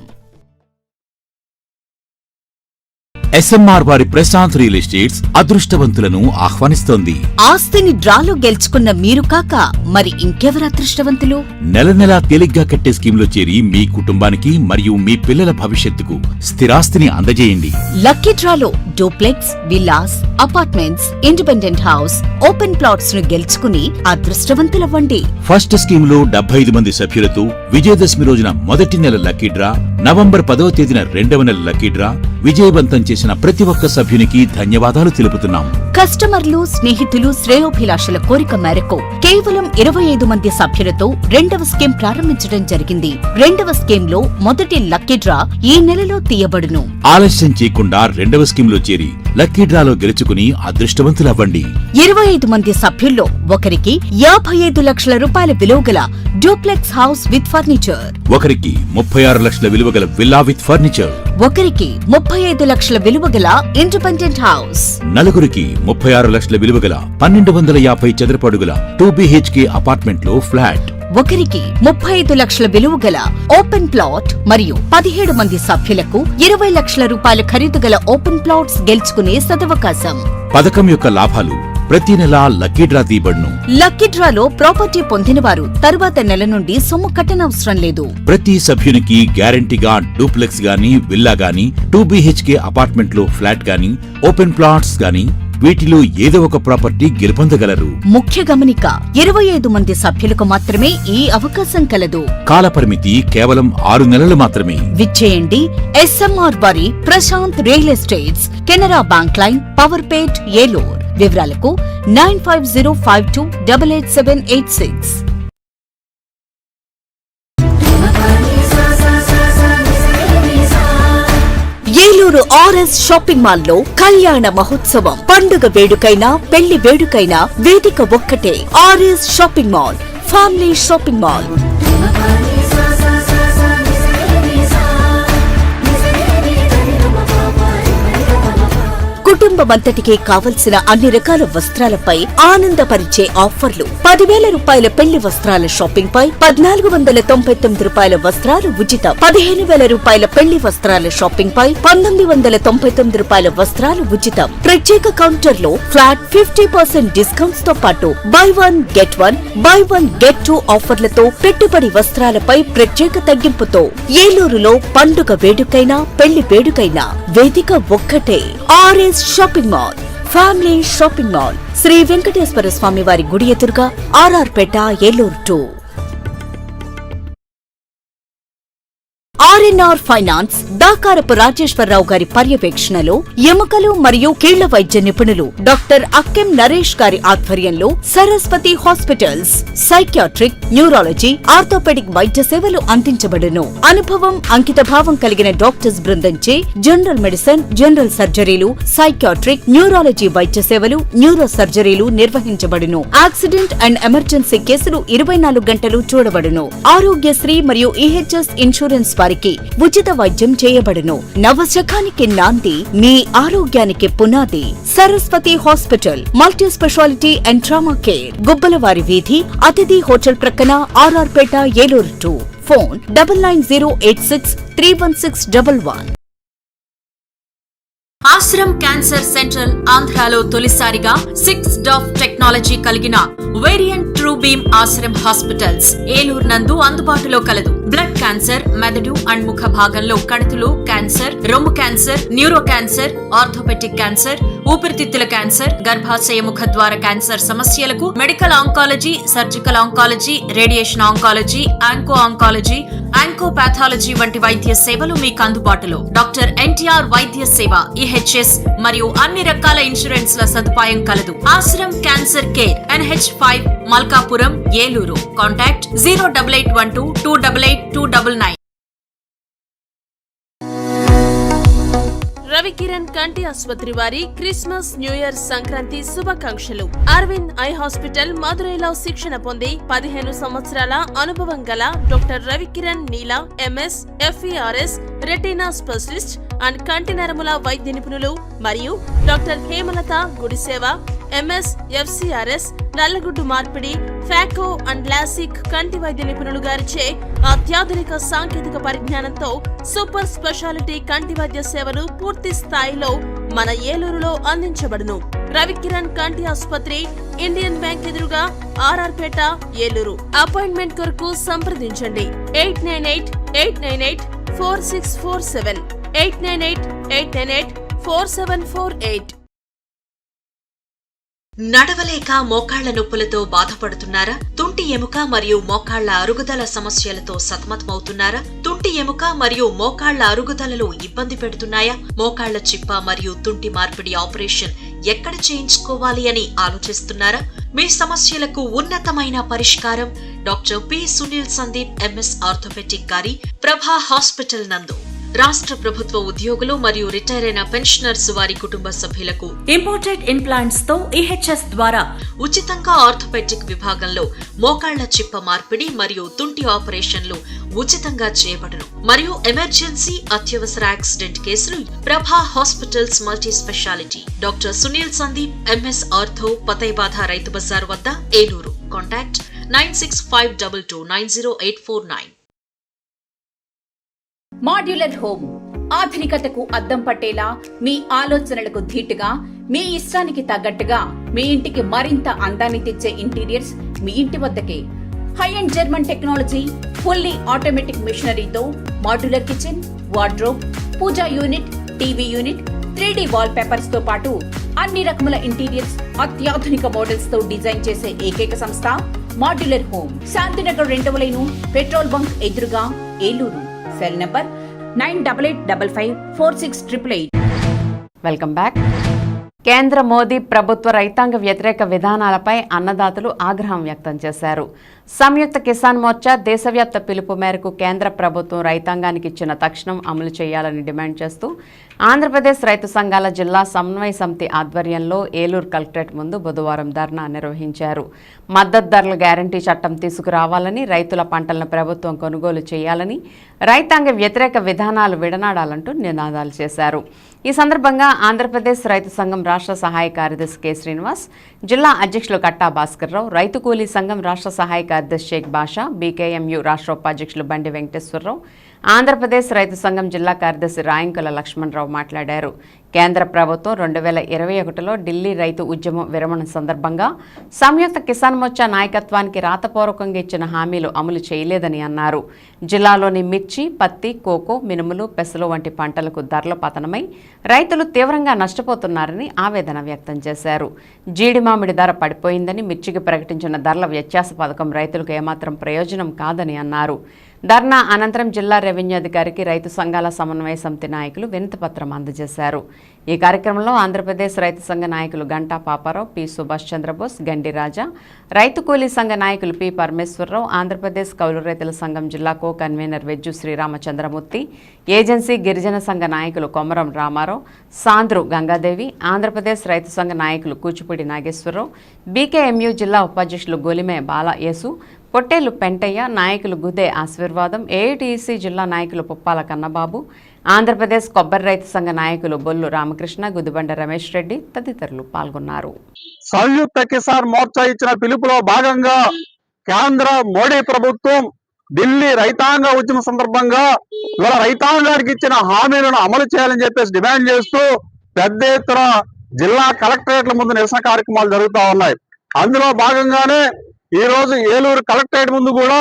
SMR వారి ప్రశాంత్ రియల్ ఎస్టేట్స్ అదృష్టవంతులను ఆహ్వానిస్తోంది. ఆస్తిని డ్రాలో గెలుచుకున్న మీరు కాక మరి ఇంకెవరు అదృష్టవంతులు? నెల నెలా తేలిగ్గా కట్టే స్కీమ్లో చేరి మీ కుటుంబానికి మరియు మీ పిల్లల భవిష్యత్తుకు స్థిరాస్తిని అందజేయండి. లక్కీ డ్రాలో duplex, villas, apartments, independent house, open plots ను గెలుచుకుని అదృష్టవంతులవ్వండి. ఫస్ట్ స్కీమ్ లో 75 మంది సభ్యులతో విజయదశమి రోజున మొదటి నెల లక్కీ డ్రా, నవంబర్ 10వ తేదీన రెండవ నెల లక్కీ డ్రా విజయవంతం చేసిన ప్రతి ఒక్క సభ్యునికి ధన్యవాదాలు తెలుపుతున్నాం. కస్టమర్లు, స్నేహితులు, శ్రేయోభిలాషుల కోరిక మేరకు కేవలం 25 మంది సభ్యులతో రెండవ స్కీమ్ ప్రారంభించడం జరిగింది. రెండవ స్కీమ్ లో మొదటి లక్కీ డ్రా ఈ నెలలో తీయబడును. ఆలస్యం చేయకుండా రెండవ స్కీమ్ లో చేరి లక్కీ డ్రాలో గెలుచుకుని అదృష్టవంతులవ్వండి. 25 మంది సభ్యుల్లో ఒకరికి 55 లక్షల రూపాయల విలువగల డూప్లెక్స్ హౌస్ విత్ ఫర్నిచర్, ఒకరికి 36 లక్షల విలువగల విల్లా విత్ ఫర్నిచర్, ఒకరికి 35 లక్షల విలువగల ఇండిపెండెంట్ హౌస్, నలుగురికి 36 లక్షల విలువగల 1250 చదరపు అడుగుల 2 BHK అపార్ట్మెంట్ లో ఫ్లాట్, ఒకరికి 35 లక్షల విలువగల ఓపెన్ ప్లాట్ మరియు 17 మంది సభ్యులకు 20 లక్షల రూపాయల ఖరీదు గల ఓపెన్ ప్లాట్స్ గెలుచుకునే సదవకాశం. పథకం యొక్క లాభాలు ప్రతి నెలా లక్కీ డ్రా తీయబడును. లక్కీ డ్రాలో ప్రాపర్టీ పొందినవారు తరువాత నెల నుండి సొమ్ము కట్టనవసరం లేదు. ప్రతి సభ్యునికి గ్యారంటీగా డూప్లెక్స్ గానీ, విల్లా గానీ, 2 BHK అపార్ట్మెంట్ లో ఫ్లాట్ గానీ, ఓపెన్ ప్లాట్స్ గానీ వీటిలో ఏదో ఒక ప్రాపర్టీ గెలుపొందగలరు. ముఖ్య గమనిక, 25 మంది సభ్యులకు మాత్రమే ఈ అవకాశం కలదు. కాలపరిమితి కేవలం 6 నెలలు మాత్రమే. విచ్చేయండి SMR వారి Prashant real estates, Canara bank line, Powerpet, Eluru. వివరాలకు 9505288786. ఏలూరు RS షాపింగ్ మాల్ లో కళ్యాణ మహోత్సవం. పండుగ వేడుకైనా, పెళ్లి వేడుకైనా వేదిక ఒక్కటే. RS shopping mall, family shopping mall. కుటుంబమంతటికి కావలసిన అన్ని రకాల వస్త్రాలపై ఆనందపరిచే ఆఫర్లు. 10,000 రూపాయల పెళ్లి వస్త్రాల షాపింగ్ పై 1,499 రూపాయల వస్త్రాలు ఉచితం. 15,000 రూపాయల పెళ్లి వస్త్రాల షాపింగ్ పై 1,999 రూపాయల వస్త్రాలు ఉచితం. ప్రత్యేక కౌంటర్ లో ఫ్లాట్ 50% డిస్కౌంట్స్ తో పాటు బై 1 గెట్ 2 ఆఫర్లతో పెట్టుబడి వస్త్రాలపై ప్రత్యేక తగ్గింపుతో ఏలూరులో పండుగ వేడుకైనా, పెళ్లి వేడుకైనా వేదిక ఒక్కటే. RS shopping mall, family shopping mall, Shri Venkateswara Swamy వారి గుడి ఎదురుగా, RR Peta, Eluru 2. RNR finance Dakarapu Rajeswararao గారి పర్యవేక్షణలో ఎముకలు మరియు కీళ్ల వైద్య నిపుణులు డాక్టర్ అక్కెం నరేష్ గారి ఆధ్వర్యంలో Saraswati hospitals psychiatric, neurology, orthopaedic వైద్య సేవలు అందించబడును. అనుభవం, అంకితభావం కలిగిన డాక్టర్స్ బృందంచే జనరల్ మెడిసిన్, జనరల్ సర్జరీలు, సైకియాట్రిక్, న్యూరాలజీ వైద్య సేవలు, న్యూరో సర్జరీలు నిర్వహించబడును. యాక్సిడెంట్ అండ్ ఎమర్జెన్సీ కేసులు 24 గంటలు చూడబడును. ఆరోగ్యశ్రీ మరియు EHS ఇన్సూరెన్స్ వారికి ఉచిత వైద్యం చేయబడును. నవశకానికి నాంది, మీ ఆరోగ్యానికి పునాది. Saraswati hospital, multi speciality and trauma care, గుబ్బలవారి వీధి, అతిథి హోటల్ ప్రక్కన, RR Peta, Eluru 2. Phone 9908631611. Ashram cancer central ఆంధ్రాలో తొలిసారిగా 6 డాఫ్ టెక్నాలజీ కలిగిన variant true beam Ashram hospitals Eluru నందు అందుబాటులో కలదు. బ్లడ్ క్యాన్సర్, మెదడు అండ్ ముఖ భాగంలో కణుతులు క్యాన్సర్, రొమ్ము cancer, neuro cancer, orthopedic cancer, ఊపిరితిత్తుల క్యాన్సర్, గర్భాశయ ముఖద్వార క్యాన్సర్ సమస్యలకు medical oncology, surgical oncology, radiation oncology, onco oncology, oncopathology వంటి వైద్య సేవలు మీకు అందుబాటులో. డాక్టర్ NTR వైద్య సేవ, EHS మరియు అన్ని రకాల ఇన్సూరెన్స్ల సదుపాయం కలదు. Ashram cancer care, NH5, Malkapuram, Eluru. Contact 08812288299. Ravikiran కంటి ఆసుపత్రి వారి క్రిస్మస్, న్యూ ఇయర్, సంక్రాంతి శుభాకాంక్షలు. అరవింద్ ఐ హాస్పిటల్ మదురైలో శిక్షణ పొంది 15 సంవత్సరాల అనుభవం గల doctor Ravikiran Neela MS, FERS, retina specialist and కంటి నరముల వైద్య నిపుణులు మరియు doctor Hemalatha Gudiseva MS, FCRS, నల్లగుడ్డు మార్పిడి, ఫ్యాకో అండ్ లాసిక్ కంటి వైద్య నిపుణులు గారిచే అత్యాధునిక సాంకేతిక పరిజ్ఞానంతో సూపర్ స్పెషాలిటీ కంటి వైద్య సేవలు పూర్తి స్థాయిలో మన ఏలూరులో అందించబడును. రవికిరణ్ కంటి ఆసుపత్రి, ఇండియన్ బ్యాంక్ ఎదురుగా, RR పేట, ఏలూరు. అపాయింట్మెంట్ కొరకు సంప్రదించండి 898-898-4647, 898-898-4748. నడవలేక మోకాళ్ల నొప్పులతో బాధపడుతున్నారా? తుంటి ఎముక మరియు మోకాళ్ల అరుగుదల సమస్యలతో సతమతమవుతున్నారా? తుంటి ఎముక మరియు మోకాళ్ల అరుగుదలలో ఇబ్బంది పెడుతున్నాయా? మోకాళ్ల చిప్ప మరియు తుంటి మార్పిడి ఆపరేషన్ ఎక్కడ చేయించుకోవాలి అని ఆలోచిస్తున్నారా? మీ సమస్యలకు ఉన్నతమైన పరిష్కారం doctor P. Sunil Sandeep MS orthopaedic గారి ప్రభా హాస్పిటల్ నందు. రాష్ట్ర ప్రభుత్వ ఉద్యోగులు మరియు రిటైర్ అయిన పెన్షనర్స్ వారి కుటుంబ సభ్యులకు ఇంపోర్టెడ్ ఇంప్లాంట్స్ తో EHS ద్వారా ఉచితంగా ఆర్థోపెడిక్ విభాగంలో మోకాళ్ల చిప్ప మార్పిడి మరియు తుంటి ఆపరేషన్లు ఉచితంగా చేయబడును. మరియు ఎమర్జెన్సీ అత్యవసర యాక్సిడెంట్ కేసులు Prabha hospitals multi speciality doctor Sunil Sandeep MS ortho, పతైబాధ రైతు బజార్ వద్ద, ఏలూరు. కాంటాక్ట్ 9652290849. మాడ్యులర్ హోమ్ ఆధునికతకు అద్దం పట్టేలా, మీ ఆలోచనలకు ధీటుగా, మీ ఇష్టానికి తగ్గట్టుగా మీ ఇంటికి మరింత అందాన్ని తెచ్చే ఇంటీరియర్స్ మీ ఇంటి వద్దకే. High end German technology, fully automatic మిషనరీతో modular kitchen, wardrobe, puja unit, TV unit, 3D wall papers తో పాటు అన్ని రకముల ఇంటీరియర్స్ అత్యాధునిక మోడల్స్ తో డిజైన్ చేసే ఏకైక సంస్థ మాడ్యులర్ హోమ్. శాంతినగర్ 2వ లైను, పెట్రోల్ బంక్ ఎదురుగా, Eluru. Cell number 9855546888. Welcome back. కేంద్ర మోదీ ప్రభుత్వ రైతాంగ వ్యతిరేక విధానాలపై అన్నదాతలు ఆగ్రహం వ్యక్తం చేశారు. సంయుక్త కిసాన్ మోర్చా దేశవ్యాప్త పిలుపు మేరకు కేంద్ర ప్రభుత్వం రైతాంగానికి ఇచ్చిన తక్షణం అమలు చేయాలని డిమాండ్ చేస్తూ ఆంధ్రప్రదేశ్ రైతు సంఘాల జిల్లా సమన్వయ సమితి ఆధ్వర్యంలో ఏలూరు కలెక్టరేట్ ముందు బుధవారం ధర్నా నిర్వహించారు. మద్దతు ధరల గ్యారంటీ చట్టం తీసుకురావాలని, రైతుల పంటలను ప్రభుత్వం కొనుగోలు చేయాలని, రైతాంగ వ్యతిరేక విధానాలు విడనాడాలంటూ నినాదాలు చేశారు. ఈ సందర్భంగా ఆంధ్రప్రదేశ్ రైతు సంఘం రాష్ట్ర సహాయ కార్యదర్శి కె. శ్రీనివాస్, జిల్లా అధ్యక్షులు కట్టా భాస్కర్రావు, రైతు కూలీ సంఘం రాష్ట్ర సహాయ కార్యదర్శి షేక్ బాషా, BKMU రాష్ట్ర ఉపాధ్యక్షులు బండి వెంకటేశ్వరరావు, ఆంధ్రప్రదేశ్ రైతు సంఘం జిల్లా కార్యదర్శి రాయంకుల లక్ష్మణరావు మాట్లాడారు. కేంద్ర ప్రభుత్వం 2021లో ఢిల్లీ రైతు ఉద్యమం విరమణ సందర్భంగా సంయుక్త కిసాన్ మోర్చా నాయకత్వానికి రాతపూర్వకంగా ఇచ్చిన హామీలు అమలు చేయలేదని అన్నారు. జిల్లాలోని మిర్చి, పత్తి, కోకో, మినుములు, పెసలు వంటి పంటలకు ధరల పతనమై రైతులు తీవ్రంగా నష్టపోతున్నారని ఆవేదన వ్యక్తం చేశారు. జీడి మామిడి ధర పడిపోయిందని, మిర్చికి ప్రకటించిన ధరల వ్యత్యాస పథకం రైతులకు ఏమాత్రం ప్రయోజనం కాదని అన్నారు. ధర్నా అనంతరం జిల్లా రెవెన్యూ అధికారికి రైతు సంఘాల సమన్వయ సమితి నాయకులు వినతిపత్రం అందజేశారు. ఈ కార్యక్రమంలో ఆంధ్రప్రదేశ్ రైతు సంఘ నాయకులు గంటా పాపారావు, పి. సుభాష్ చంద్రబోస్, గండి రాజా, రైతు కూలీ సంఘ నాయకులు పి. పరమేశ్వరరావు, ఆంధ్రప్రదేశ్ కౌలు రైతుల సంఘం జిల్లా co convener veg Sriramachandramurthy, agency గిరిజన సంఘ నాయకులు కొమరం రామారావు, సాంద్రు గంగాదేవి, ఆంధ్రప్రదేశ్ రైతు సంఘ నాయకులు కూచిపూడి నాగేశ్వరరావు, BKMU జిల్లా ఉపాధ్యక్షులు గొలిమే బాల యేసు, పొట్టేలు పెంటయ్య, నాయకులు గుదే ఆశీర్వాదం, AITC జిల్లా నాయకులు పుప్పాల కన్నబాబు, ఆంధ్రప్రదేశ్ కొబ్బరి రైతు సంఘ నాయకులు బొల్లు రామకృష్ణ, గుదిబండ రమేష్ రెడ్డి తదితరులు పాల్గొన్నారు. సంయుక్త కిసాన్ మోర్చా ఇచ్చిన పిలుపులో భాగంగా కేంద్ర మోడీ ప్రభుత్వం ఢిల్లీ రైతాంగ ఉద్యమ సందర్భంగా ఇవాళ రైతాంగానికి ఇచ్చిన హామీలను అమలు చేయాలని చెప్పేసి డిమాండ్ చేస్తూ పెద్ద ఎత్తున జిల్లా కలెక్టరేట్ల ముందు నిరసన కార్యక్రమాలు జరుగుతూ ఉన్నాయి. అందులో భాగంగానే ఈ రోజు ఏలూరు కలెక్టరేట్ ముందు కూడా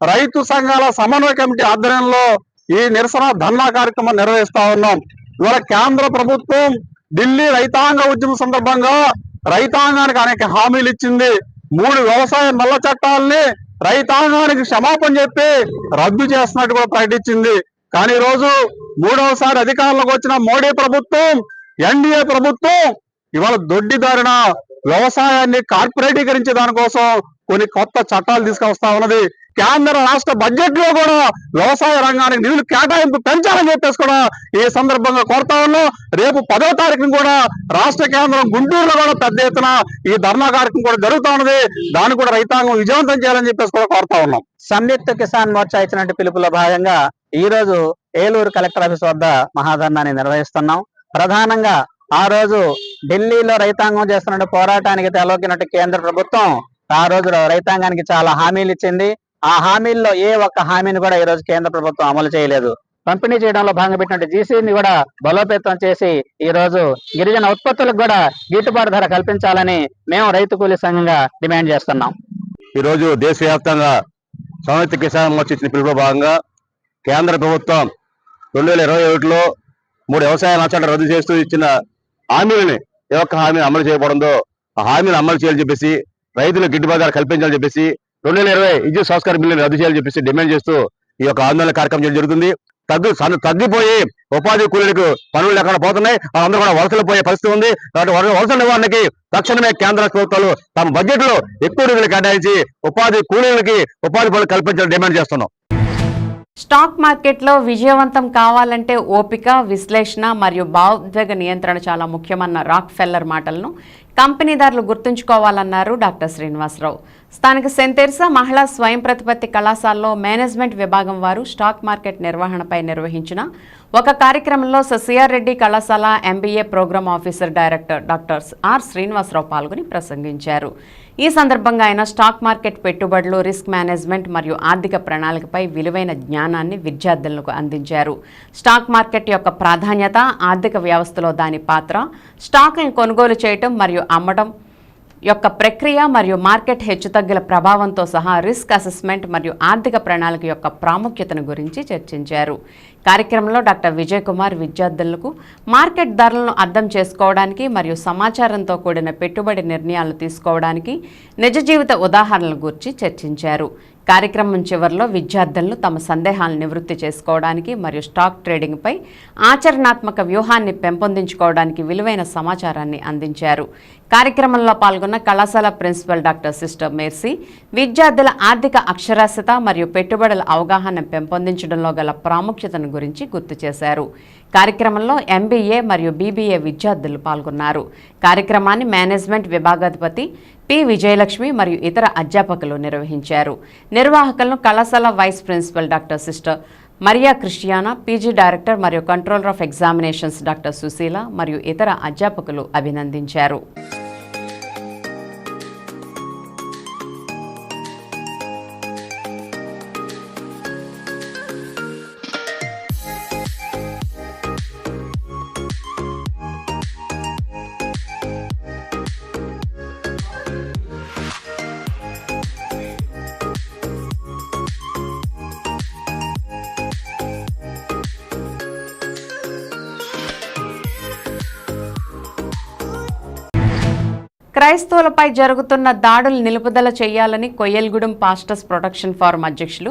రైతు సంఘాల సమన్వయ కమిటీ ఆధ్వర్యంలో ఈ నిరసన ధర్నా కార్యక్రమం నిర్వహిస్తా ఉన్నాం. ఇవాళ కేంద్ర ప్రభుత్వం ఢిల్లీ రైతాంగ ఉద్యమం సందర్భంగా రైతాంగానికి అనేక హామీలు ఇచ్చింది. 3 వ్యవసాయ నల్ల చట్టాలని రైతాంగానికి క్షమాపణ చెప్పి రద్దు చేస్తున్నట్టు కూడా ప్రకటించింది. కానీ ఈ రోజు 3వసారి అధికారంలోకి వచ్చిన మోడీ ప్రభుత్వం, NDA ప్రభుత్వం ఇవాళ దొడ్డిదారిన వ్యవసాయాన్ని కార్పొరేటీకరించే దానికోసం కొన్ని కొత్త చట్టాలు తీసుకొస్తా ఉన్నది. కేంద్ర రాష్ట్ర బడ్జెట్ లో కూడా వ్యవసాయ రంగానికి నిధులు కేటాయింపు పెంచాలని చెప్పేసి కూడా ఈ సందర్భంగా కోరుతా ఉన్నాం. రేపు 10వ తారీఖున కూడా రాష్ట్ర కేంద్రం గుంటూరులో కూడా పెద్ద ఎత్తున ఈ ధర్నా కార్యక్రమం కూడా జరుగుతూ ఉన్నది. దాన్ని కూడా రైతాంగం విజయవంతం చేయాలని చెప్పేసి కూడా కోరుతా ఉన్నాం. సంయుక్త కిసాన్ మోర్చా ఇచ్చినట్టు పిలుపులో భాగంగా ఈ రోజు ఏలూరు కలెక్టర్ ఆఫీస్ వద్ద మహాధర్నాన్ని నిర్వహిస్తున్నాం. ప్రధానంగా ఆ రోజు ఢిల్లీలో రైతాంగం చేస్తున్న పోరాటానికి తెలవకినట్టు కేంద్ర ప్రభుత్వం ఆ రోజు రైతాంగానికి చాలా హామీలు ఇచ్చింది. ఆ హామీల్లో ఏ ఒక్క హామీని కూడా ఈ రోజు కేంద్ర ప్రభుత్వం అమలు చేయలేదు. పంపిణీ చేయడంలో భాగంగా పెట్టినట్టు జీసీని కూడా బలోపేతం చేసి ఈ రోజు గిరిజన ఉత్పత్తులకు కూడా గిట్టుబాటు ధర కల్పించాలని మేము రైతు కూలీ సంఘంగా డిమాండ్ చేస్తున్నాం. ఈ రోజు దేశవ్యాప్తంగా సంయుక్త కిసాన్ మోర్చా ఇచ్చిన పిలుపులో భాగంగా కేంద్ర ప్రభుత్వం 2021లో 3 వ్యవసాయ చట్టాలు రద్దు చేస్తూ ఇచ్చిన హామీలని ఏ ఒక్క హామీని అమలు చేయబడిందో ఆ హామీని అమలు చేయాలని చెప్పేసి, రైతులకు గిట్టుబాటు ధర కల్పించాలని చెప్పేసి 2020 విద్యుత్ సంస్కరణ బిల్లుని రద్దు చేయాలని చెప్పేసి డిమాండ్ చేస్తూ ఈ యొక్క ఆందోళన కార్యక్రమం చేయడం జరుగుతుంది. తగ్గిపోయి ఉపాధి కూలీలకు పనులు లేకుండా పోతున్నాయి. వాళ్ళందరూ కూడా వలసలు పోయే పరిస్థితి ఉంది. కాబట్టి వలసల నివారణకి తక్షణమే కేంద్ర ప్రభుత్వాలు తమ బడ్జెట్ లో ఎక్కువ నిధులు కేటాయించి ఉపాధి కూలీలకి ఉపాధి పనులు కల్పించాలని డిమాండ్ చేస్తున్నాం. స్టాక్ మార్కెట్లో విజయవంతం కావాలంటే ఓపిక, విశ్లేషణ మరియు భావోద్వేగ నియంత్రణ చాలా ముఖ్యమన్న రాక్ ఫెల్లర్ మాటలను కంపెనీదారులు గుర్తుంచుకోవాలన్నారు డాక్టర్ శ్రీనివాసరావు. స్థానిక సెయింట్ తెరిసా మహిళా స్వయం ప్రతిపత్తి కళాశాలలో మేనేజ్మెంట్ విభాగం వారు స్టాక్ మార్కెట్ నిర్వహణపై నిర్వహించిన ఒక కార్యక్రమంలో సిఆర్ రెడ్డి కళాశాల MBA programme officer director doctor R Srinivasarao పాల్గొని ప్రసంగించారు. ఈ సందర్భంగా ఆయన స్టాక్ మార్కెట్ పెట్టుబడులు, రిస్క్ మేనేజ్మెంట్ మరియు ఆర్థిక ప్రణాళికపై విలువైన జ్ఞానాన్ని విద్యార్థులకు అందించారు. స్టాక్ మార్కెట్ యొక్క ప్రాధాన్యత, ఆర్థిక వ్యవస్థలో దాని పాత్ర, స్టాక్లను కొనుగోలు చేయటం మరియు అమ్మడం యొక్క ప్రక్రియ మరియు మార్కెట్ హెచ్చుతగ్గుల ప్రభావంతో సహా రిస్క్ అసెస్మెంట్ మరియు ఆర్థిక ప్రణాళిక యొక్క ప్రాముఖ్యతను గురించి చర్చించారు. కార్యక్రమంలో డాక్టర్ విజయ్ కుమార్ విద్యార్థులకు మార్కెట్ ధరలను అర్థం చేసుకోవడానికి మరియు సమాచారంతో కూడిన పెట్టుబడి నిర్ణయాలు తీసుకోవడానికి నిజ జీవిత ఉదాహరణల గురించి చర్చించారు. కార్యక్రమం చివరిలో విద్యార్థులను తమ సందేహాలను నివృత్తి చేసుకోవడానికి మరియు స్టాక్ ట్రేడింగ్పై ఆచరణాత్మక వ్యూహాన్ని పెంపొందించుకోవడానికి విలువైన సమాచారాన్ని అందించారు. కార్యక్రమంలో పాల్గొన్న కళాశాల ప్రిన్సిపల్ డాక్టర్ సిస్టర్ మేర్సీ విద్యార్థుల ఆర్థిక అక్షరాస్యత మరియు పెట్టుబడుల అవగాహన పెంపొందించడంలో గల ప్రాముఖ్యతను గురించి గుర్తు చేశారు. కార్యక్రమంలో ఎంబీఏ మరియు బీబీఏ విద్యార్థులు పాల్గొన్నారు. కార్యక్రమాన్ని మేనేజ్మెంట్ విభాగాధిపతి పి విజయలక్ష్మి మరియు ఇతర అధ్యాపకులు నిర్వహించారు. నిర్వాహకులను కళాశాల vice principal doctor sister Maria Christiana, PG director మరియు controller of examinations doctor Sushila మరియు ఇతర అధ్యాపకులు అభినందించారు. క్రైస్తవులపై జరుగుతున్న దాడులు నిలుపుదల చేయాలని కొయ్యల్గూడెం పాస్టర్స్ ప్రొటెక్షన్ ఫోరం అధ్యక్షులు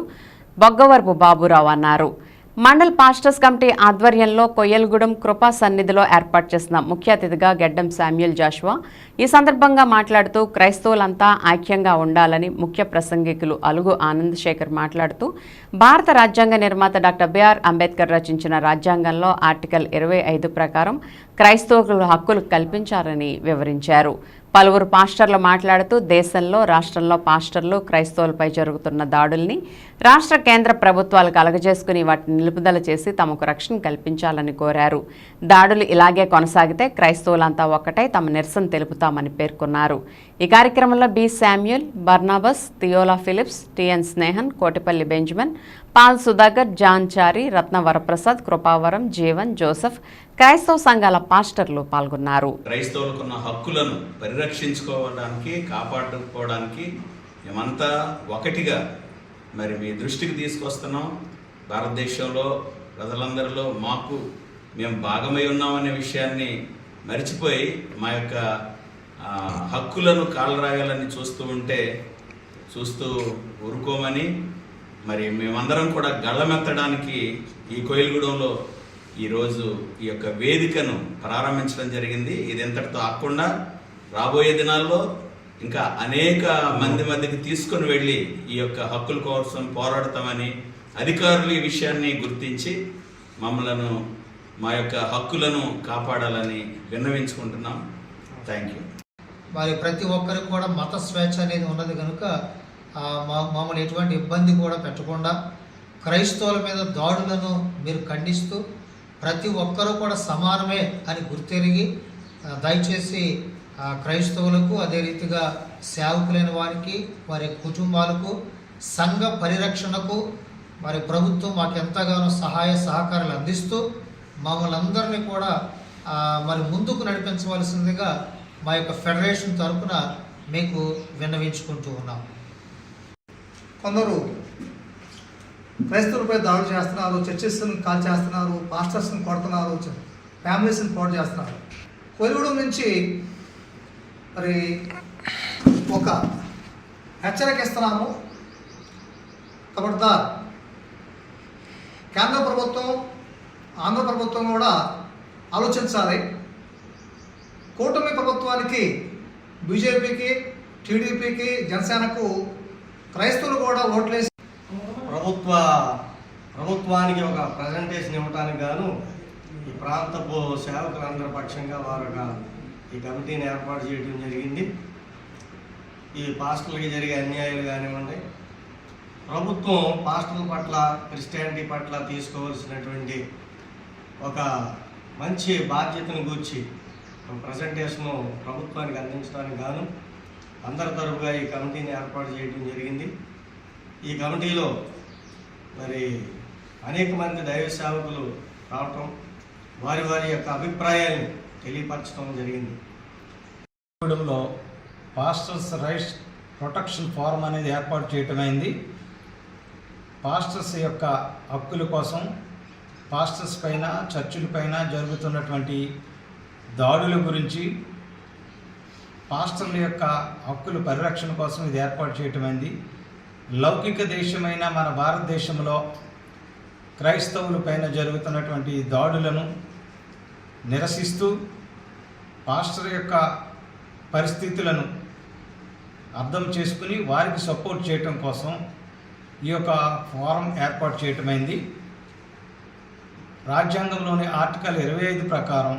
బొగ్గవరపు బాబురావు అన్నారు. మండల్ పాస్టర్స్ కమిటీ ఆధ్వర్యంలో కొయ్యల్గూడెం కృపా సన్నిధిలో ఏర్పాటు చేసిన ముఖ్య అతిథిగా గెడ్డం శామ్యూల్ జాషువా ఈ సందర్భంగా మాట్లాడుతూ క్రైస్తవులంతా ఐక్యంగా ఉండాలని, ముఖ్య ప్రసంగికులు అలుగు ఆనందశేఖర్ మాట్లాడుతూ భారత రాజ్యాంగ నిర్మాత డాక్టర్ బిఆర్ అంబేద్కర్ రచించిన రాజ్యాంగంలో ఆర్టికల్ 25 ప్రకారం క్రైస్తవులకు హక్కులు కల్పించారని వివరించారు. పలువురు పాస్టర్లు మాట్లాడుతూ దేశంలో, రాష్ట్రంలో పాస్టర్లు క్రైస్తవులపై జరుగుతున్న దాడుల్ని రాష్ట్ర, కేంద్ర ప్రభుత్వాలు కలగజేసుకుని వాటిని నిలుపుదల చేసి తమకు రక్షణ కల్పించాలని కోరారు. దాడులు ఇలాగే కొనసాగితే క్రైస్తవులంతా ఒక్కటై తమ నిరసన తెలుపుతామని పేర్కొన్నారు. ఈ కార్యక్రమంలో B Samuel, Barnabas, Theola Phillips, TN Snehan, Kotipalli Benjamin, Paul Sudhakar, John Chari, Ratna Varaprasad, Krupavaram, Jeevan, Joseph, క్రైస్తవ సంఘాల పాస్టర్లు పాల్గొన్నారు. క్రైస్తవులకున్న హక్కులను పరిరక్షించుకోవడానికి, కాపాడుకోవడానికి మేమంతా ఒకటిగా మరి మీ దృష్టికి తీసుకొస్తున్నాం. భారతదేశంలో ప్రజలందరిలో మేము భాగమై ఉన్నామనే విషయాన్ని మర్చిపోయి మా యొక్క హక్కులను కాలరాయాలని చూస్తూ ఊరుకోమని మరి మేమందరం కూడా గళ్ళమెత్తడానికి ఈ కొయ్యల్గూడెంలో ఈరోజు ఈ యొక్క వేదికను ప్రారంభించడం జరిగింది. ఇది ఎంతటితో ఆకుండా రాబోయే దినాల్లో ఇంకా అనేక మంది మధ్యకి తీసుకుని వెళ్ళి ఈ యొక్క హక్కుల కోసం పోరాడతామని అధికారులు ఈ విషయాన్ని గుర్తించి మా యొక్క హక్కులను కాపాడాలని విన్నవించుకుంటున్నాం. Thank you. మరి ప్రతి ఒక్కరికి కూడా మత స్వేచ్ఛ అనేది ఉన్నది కనుక మామూలు ఎటువంటి ఇబ్బంది కూడా పెట్టకుండా క్రైస్తవుల మీద దాడులను మీరు ఖండిస్తూ ప్రతి ఒక్కరూ కూడా సమానమే అని గుర్తెరిగి దయచేసి క్రైస్తవులకు, అదే రీతిగా సేవకులైన వారికి, వారి కుటుంబాలకు, సంఘ పరిరక్షణకు మరి ప్రభుత్వం మాకు ఎంతగానో సహాయ సహకారాలు అందిస్తూ మమ్మల్ని అందరినీ కూడా మరి ముందుకు నడిపించవలసిందిగా మా యొక్క ఫెడరేషన్ తరఫున మీకు విన్నవించుకుంటూ ఉన్నాం. కొందరు క్రైస్తవులపై దాడులు చేస్తున్నారు, చర్చెస్ని కాల్ చేస్తున్నారు, పాస్టర్స్ని కొడుతున్నారు, ఫ్యామిలీస్ని పాడు చేస్తున్నారు. కొలిగూడెం నుంచి మరి ఒక హెచ్చరిక ఇస్తున్నాము. ఖబర్దార్, కేంద్ర ప్రభుత్వం, ఆంధ్ర ప్రభుత్వం కూడా ఆలోచించాలి. కూటమి ప్రభుత్వానికి, బీజేపీకి, టీడీపీకి, జనసేనకు క్రైస్తవులు కూడా ఓట్లేసి ప్రభుత్వానికి ఒక ప్రజెంటేషన్ ఇవ్వడానికి గాను ఈ ప్రాంతపు సేవకులందరి పక్షంగా వారు ఈ కమిటీని ఏర్పాటు చేయడం జరిగింది. ఈ పాస్టర్లకి జరిగే అన్యాయాలు కానివ్వండి, ప్రభుత్వం పాస్టర్ల పట్ల, క్రిస్టియానిటీ పట్ల తీసుకోవాల్సినటువంటి ఒక మంచి బాధ్యతను గూర్చి ప్రజెంటేషను ప్రభుత్వానికి అందించడానికి గాను అందరి తరపుగా ఈ కమిటీని ఏర్పాటు చేయడం జరిగింది. ఈ కమిటీలో మరి అనేక మంది దైవ సేవకులు రావటం, వారి యొక్క అభిప్రాయాన్ని తెలియపరచడం జరిగింది. గూడెంలో పాస్టర్స్ రైట్స్ ప్రొటెక్షన్ ఫోరం అనేది ఏర్పాటు చేయటమైంది. పాస్టర్స్ యొక్క హక్కుల కోసం, పాస్టర్స్ పైన, చర్చిల పైన జరుగుతున్నటువంటి దాడుల గురించి, పాస్టర్ల యొక్క హక్కుల పరిరక్షణ కోసం ఇది ఏర్పాటు చేయటమైంది. లౌకిక దేశమైన మన భారతదేశంలో క్రైస్తవుల పైన జరుగుతున్నటువంటి దాడులను నిరసిస్తూ పాస్టర్ యొక్క పరిస్థితులను అర్థం చేసుకుని వారికి సపోర్ట్ చేయటం కోసం ఈ యొక్క ఫోరం ఏర్పాటు చేయటమైంది. రాజ్యాంగంలోని ఆర్టికల్ 25 ప్రకారం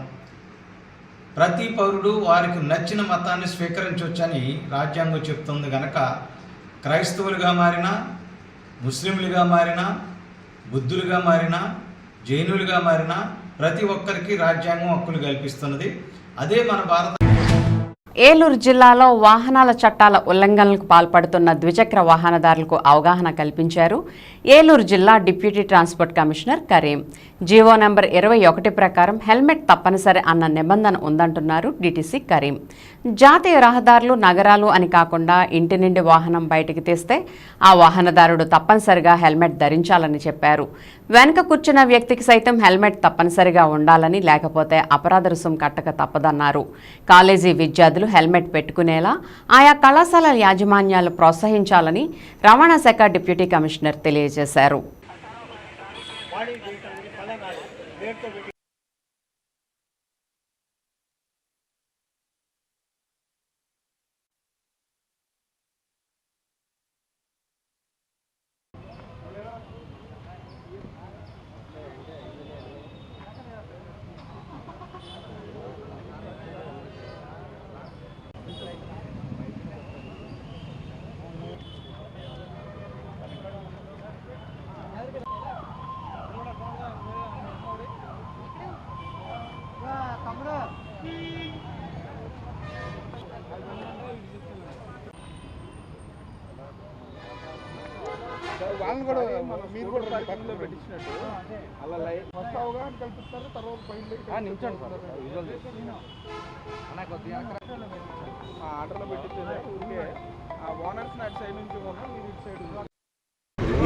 ప్రతి పౌరుడు వారికి నచ్చిన మతాన్ని స్వీకరించవచ్చని రాజ్యాంగం చెప్తుంది. కనుక క్రైస్తవులుగా మారినా, ముస్లింలుగా మారినా, బుద్ధులుగా మారినా, జైనులుగా మారినా ప్రతి ఒక్కరికి రాజ్యాంగం హక్కులు కల్పిస్తున్నది. అదే మన భారత ఏలూరు జిల్లాలో వాహనాల చట్టాల ఉల్లంఘనలకు పాల్పడుతున్న ద్విచక్ర వాహనదారులకు అవగాహన కల్పించారు ఏలూరు జిల్లా deputy transport commissioner Karim. GO number 21 ప్రకారం హెల్మెట్ తప్పనిసరి అన్న నిబంధన ఉందంటున్నారు డీటీసీ కరీం. జాతీయ రహదారులు, నగరాలు అని కాకుండా ఇంటి నుండి వాహనం బయటికి తీస్తే ఆ వాహనదారుడు తప్పనిసరిగా హెల్మెట్ ధరించాలని చెప్పారు. వెనక కూర్చున్న వ్యక్తికి సైతం హెల్మెట్ తప్పనిసరిగా ఉండాలని, లేకపోతే అపరాధ రుసుం కట్టక తప్పదన్నారు. కాలేజీ విద్యార్థులు హెల్మెట్ పెట్టుకునేలా ఆయా కళాశాల యాజమాన్యాలు ప్రోత్సహించాలని రవాణా శాఖ డిప్యూటీ కమిషనర్ తెలియజేశారు. వాళ్ళని కూడా మీరు కూడా పక్కలో పెట్టించినట్టు అలా ఫస్ట్ అవగాహన కల్పిస్తారు, తర్వాత పైన నిల్చండి ఆర్డర్లో పెట్టించేదే ఊరికే ఆ ఓనర్స్ అటు సైడ్ నుంచి కొన్నా, మీరు ఇటు సైడ్.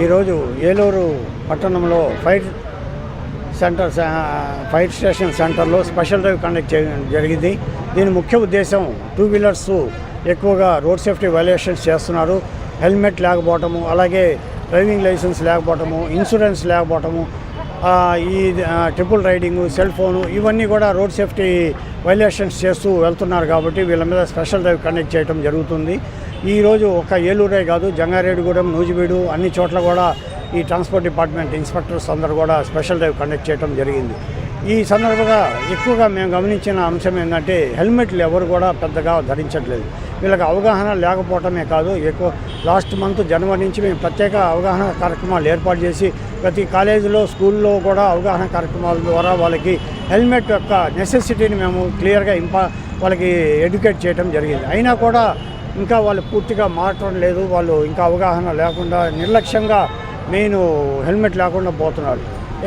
ఈరోజు ఏలూరు పట్టణంలో ఫైర్ స్టేషన్ సెంటర్లో స్పెషల్ డ్రైవ్ కండక్ట్ చేయడం జరిగింది. దీని ముఖ్య ఉద్దేశం, 2 వీలర్స్ ఎక్కువగా రోడ్ సేఫ్టీ వైలేషన్స్ చేస్తున్నారు. హెల్మెట్ లేకపోవటము, అలాగే డ్రైవింగ్ లైసెన్స్ లేకపోవటము, ఇన్సూరెన్స్ లేకపోవటము, ఈ ట్రిపుల్ రైడింగు, సెల్ ఫోను, ఇవన్నీ కూడా రోడ్ సేఫ్టీ వైలేషన్స్ చేస్తూ వెళ్తున్నారు. కాబట్టి వీళ్ళ మీద స్పెషల్ డ్రైవ్ కండక్ట్ చేయడం జరుగుతుంది. ఈరోజు ఒక ఏలూరే కాదు, జంగారెడ్డిగూడెం, నూజివీడు అన్ని చోట్ల కూడా ఈ ట్రాన్స్పోర్ట్ డిపార్ట్మెంట్ ఇన్స్పెక్టర్స్ అందరూ కూడా స్పెషల్ డ్రైవ్ కండక్ట్ చేయడం జరిగింది. ఈ సందర్భంగా ఎక్కువగా మేము గమనించిన అంశం ఏంటంటే, హెల్మెట్లు ఎవరు కూడా పెద్దగా ధరించట్లేదు. వీళ్ళకి అవగాహన లేకపోవటమే కాదు, ఎక్కువ లాస్ట్ మంత్ జనవరి నుంచి మేము ప్రత్యేక అవగాహన కార్యక్రమాలు ఏర్పాటు చేసి ప్రతి కాలేజీలో స్కూల్లో కూడా అవగాహన కార్యక్రమాల ద్వారా వాళ్ళకి హెల్మెట్ యొక్క నెసెసిటీని మేము క్లియర్గా వాళ్ళకి ఎడ్యుకేట్ చేయడం జరిగింది. అయినా కూడా ఇంకా వాళ్ళు పూర్తిగా మారటం లేదు. వాళ్ళు ఇంకా అవగాహన లేకుండా నిర్లక్ష్యంగా మెయిన్ హెల్మెట్ లేకుండా పోతున్నారు.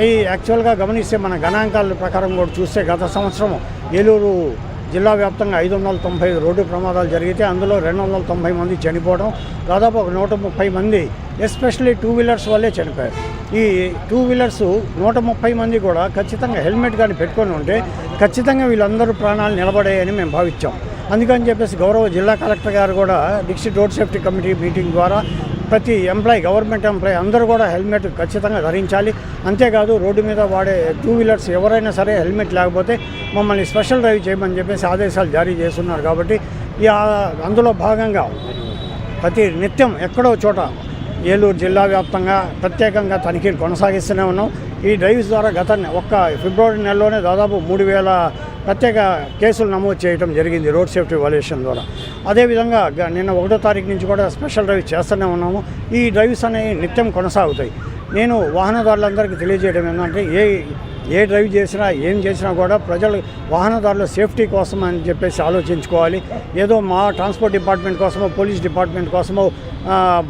ఈ యాక్చువల్గా గమనిస్తే మన గణాంకాల ప్రకారం కూడా చూస్తే గత సంవత్సరం ఏలూరు జిల్లా వ్యాప్తంగా 595 రోడ్డు ప్రమాదాలు జరిగితే అందులో 290 మంది చనిపోవడం, దాదాపు ఒక 130 మంది ఎస్పెషల్లీ 2 వీలర్స్ వల్లే చనిపోయారు. ఈ 2 వీలర్స్ 130 మంది కూడా ఖచ్చితంగా హెల్మెట్ కానీ పెట్టుకొని ఉంటే ఖచ్చితంగా వీళ్ళందరూ ప్రాణాలు నిలబడాయని మేము భావించాం. అందుకని చెప్పేసి గౌరవ జిల్లా కలెక్టర్ గారు కూడా district road safety committee meeting ద్వారా ప్రతి ఎంప్లాయీ, గవర్నమెంట్ ఎంప్లాయీ అందరూ కూడా హెల్మెట్ ఖచ్చితంగా ధరించాలి. అంతేకాదు రోడ్డు మీద వాడే 2 వీలర్స్ ఎవరైనా సరే హెల్మెట్ లేకపోతే మమ్మల్ని స్పెషల్ డ్రైవ్ చేయమని చెప్పేసి ఆదేశాలు జారీ చేస్తున్నారు. కాబట్టి అందులో భాగంగా ప్రతి నిత్యం ఎక్కడో చోట ఏలూరు జిల్లా వ్యాప్తంగా ప్రత్యేకంగా తనిఖీలు కొనసాగిస్తూనే ఉన్నాం. ఈ డ్రైవ్స్ ద్వారా గత ఫిబ్రవరి నెలలోనే దాదాపు 3000 ప్రత్యేక కేసులు నమోదు చేయడం జరిగింది రోడ్ సేఫ్టీ వైలేషన్ ద్వారా. అదేవిధంగా నిన్న 1వ తారీఖు నుంచి కూడా స్పెషల్ డ్రైవ్ చేస్తూనే ఉన్నాము. ఈ డ్రైవ్స్ అనేవి నిత్యం కొనసాగుతాయి. నేను వాహనదారులందరికీ తెలియజేయడం ఏంటంటే ఏ డ్రైవ్ చేసినా ఏం చేసినా కూడా ప్రజలు వాహనదారుల సేఫ్టీ కోసం అని చెప్పేసి ఆలోచించుకోవాలి. ఏదో మా ట్రాన్స్పోర్ట్ డిపార్ట్మెంట్ కోసమో పోలీస్ డిపార్ట్మెంట్ కోసమో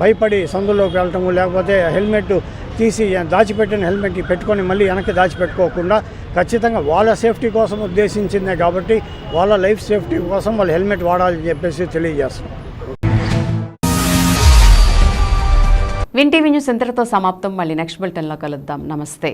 భయపడి సందులోకి వెళ్ళటము, లేకపోతే హెల్మెట్ తీసి దాచిపెట్టిన హెల్మెట్ పెట్టుకొని మళ్ళీ వెనక్కి దాచిపెట్టుకోకుండా ఖచ్చితంగా వాళ్ళ సేఫ్టీ కోసం ఉద్దేశించిందే కాబట్టి వాళ్ళ లైఫ్ సేఫ్టీ కోసం వాళ్ళు హెల్మెట్ వాడాలని చెప్పేసి తెలియజేస్తున్నాం. విన్ టీవీ న్యూస్ ఇంతటితో సమాప్తం. మళ్ళీ నెక్స్ట్ బులెటిన్లో కలుద్దాం. నమస్తే.